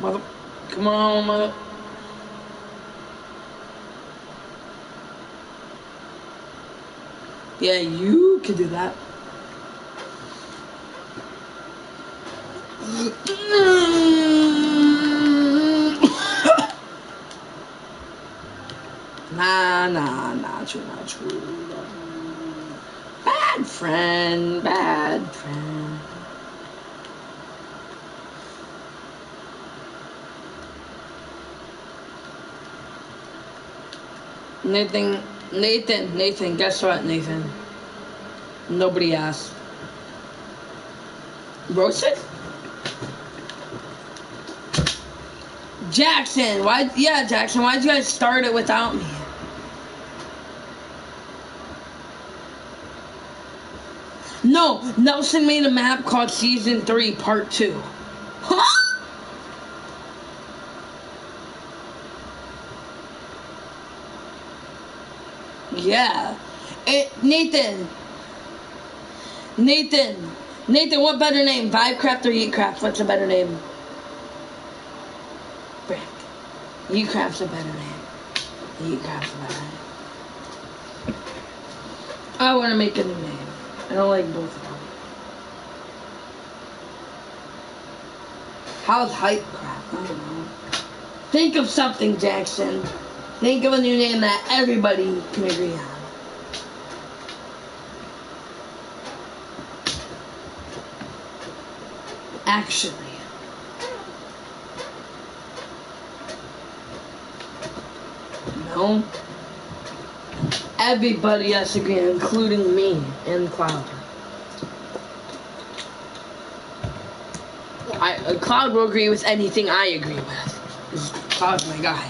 I: Mother, come on, mother. Yeah, you can do that. Nah, not true. Bad friend. Nathan, guess what, Nathan? Nobody asked. Roasted? Jackson, why'd you guys start it without me? No, Nelson made a map called Season 3, Part 2. Huh? Yeah. Nathan, what better name? Vibecraft or Yeetcraft? What's a better name? Brick. Yeetcraft's a better name. Yeetcraft's a better name. I want to make a new name. I don't like both of them. How's Hypecraft? I don't know. Think of something, Jackson. Think of a new name that everybody can agree on. Actually. No. Everybody has to agree, including me and Cloud. Cloud will agree with anything I agree with. Cloud's my guy.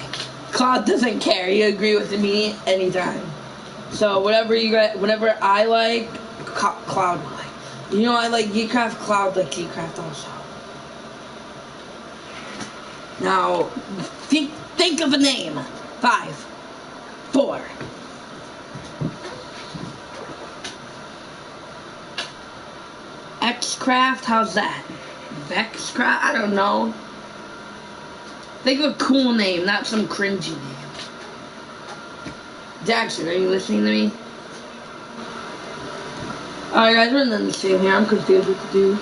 I: Cloud doesn't care. He agree with me anytime. So whatever I like, Cloud will like. You know, I like Yeetcraft, Cloud like Yeetcraft also. Now, think of a name. 5, 4. Xcraft, how's that? Vexcraft, I don't know. Think of a cool name, not some cringy name. Jackson, are you listening to me? Alright guys, we're in the same here. I'm confused what to do.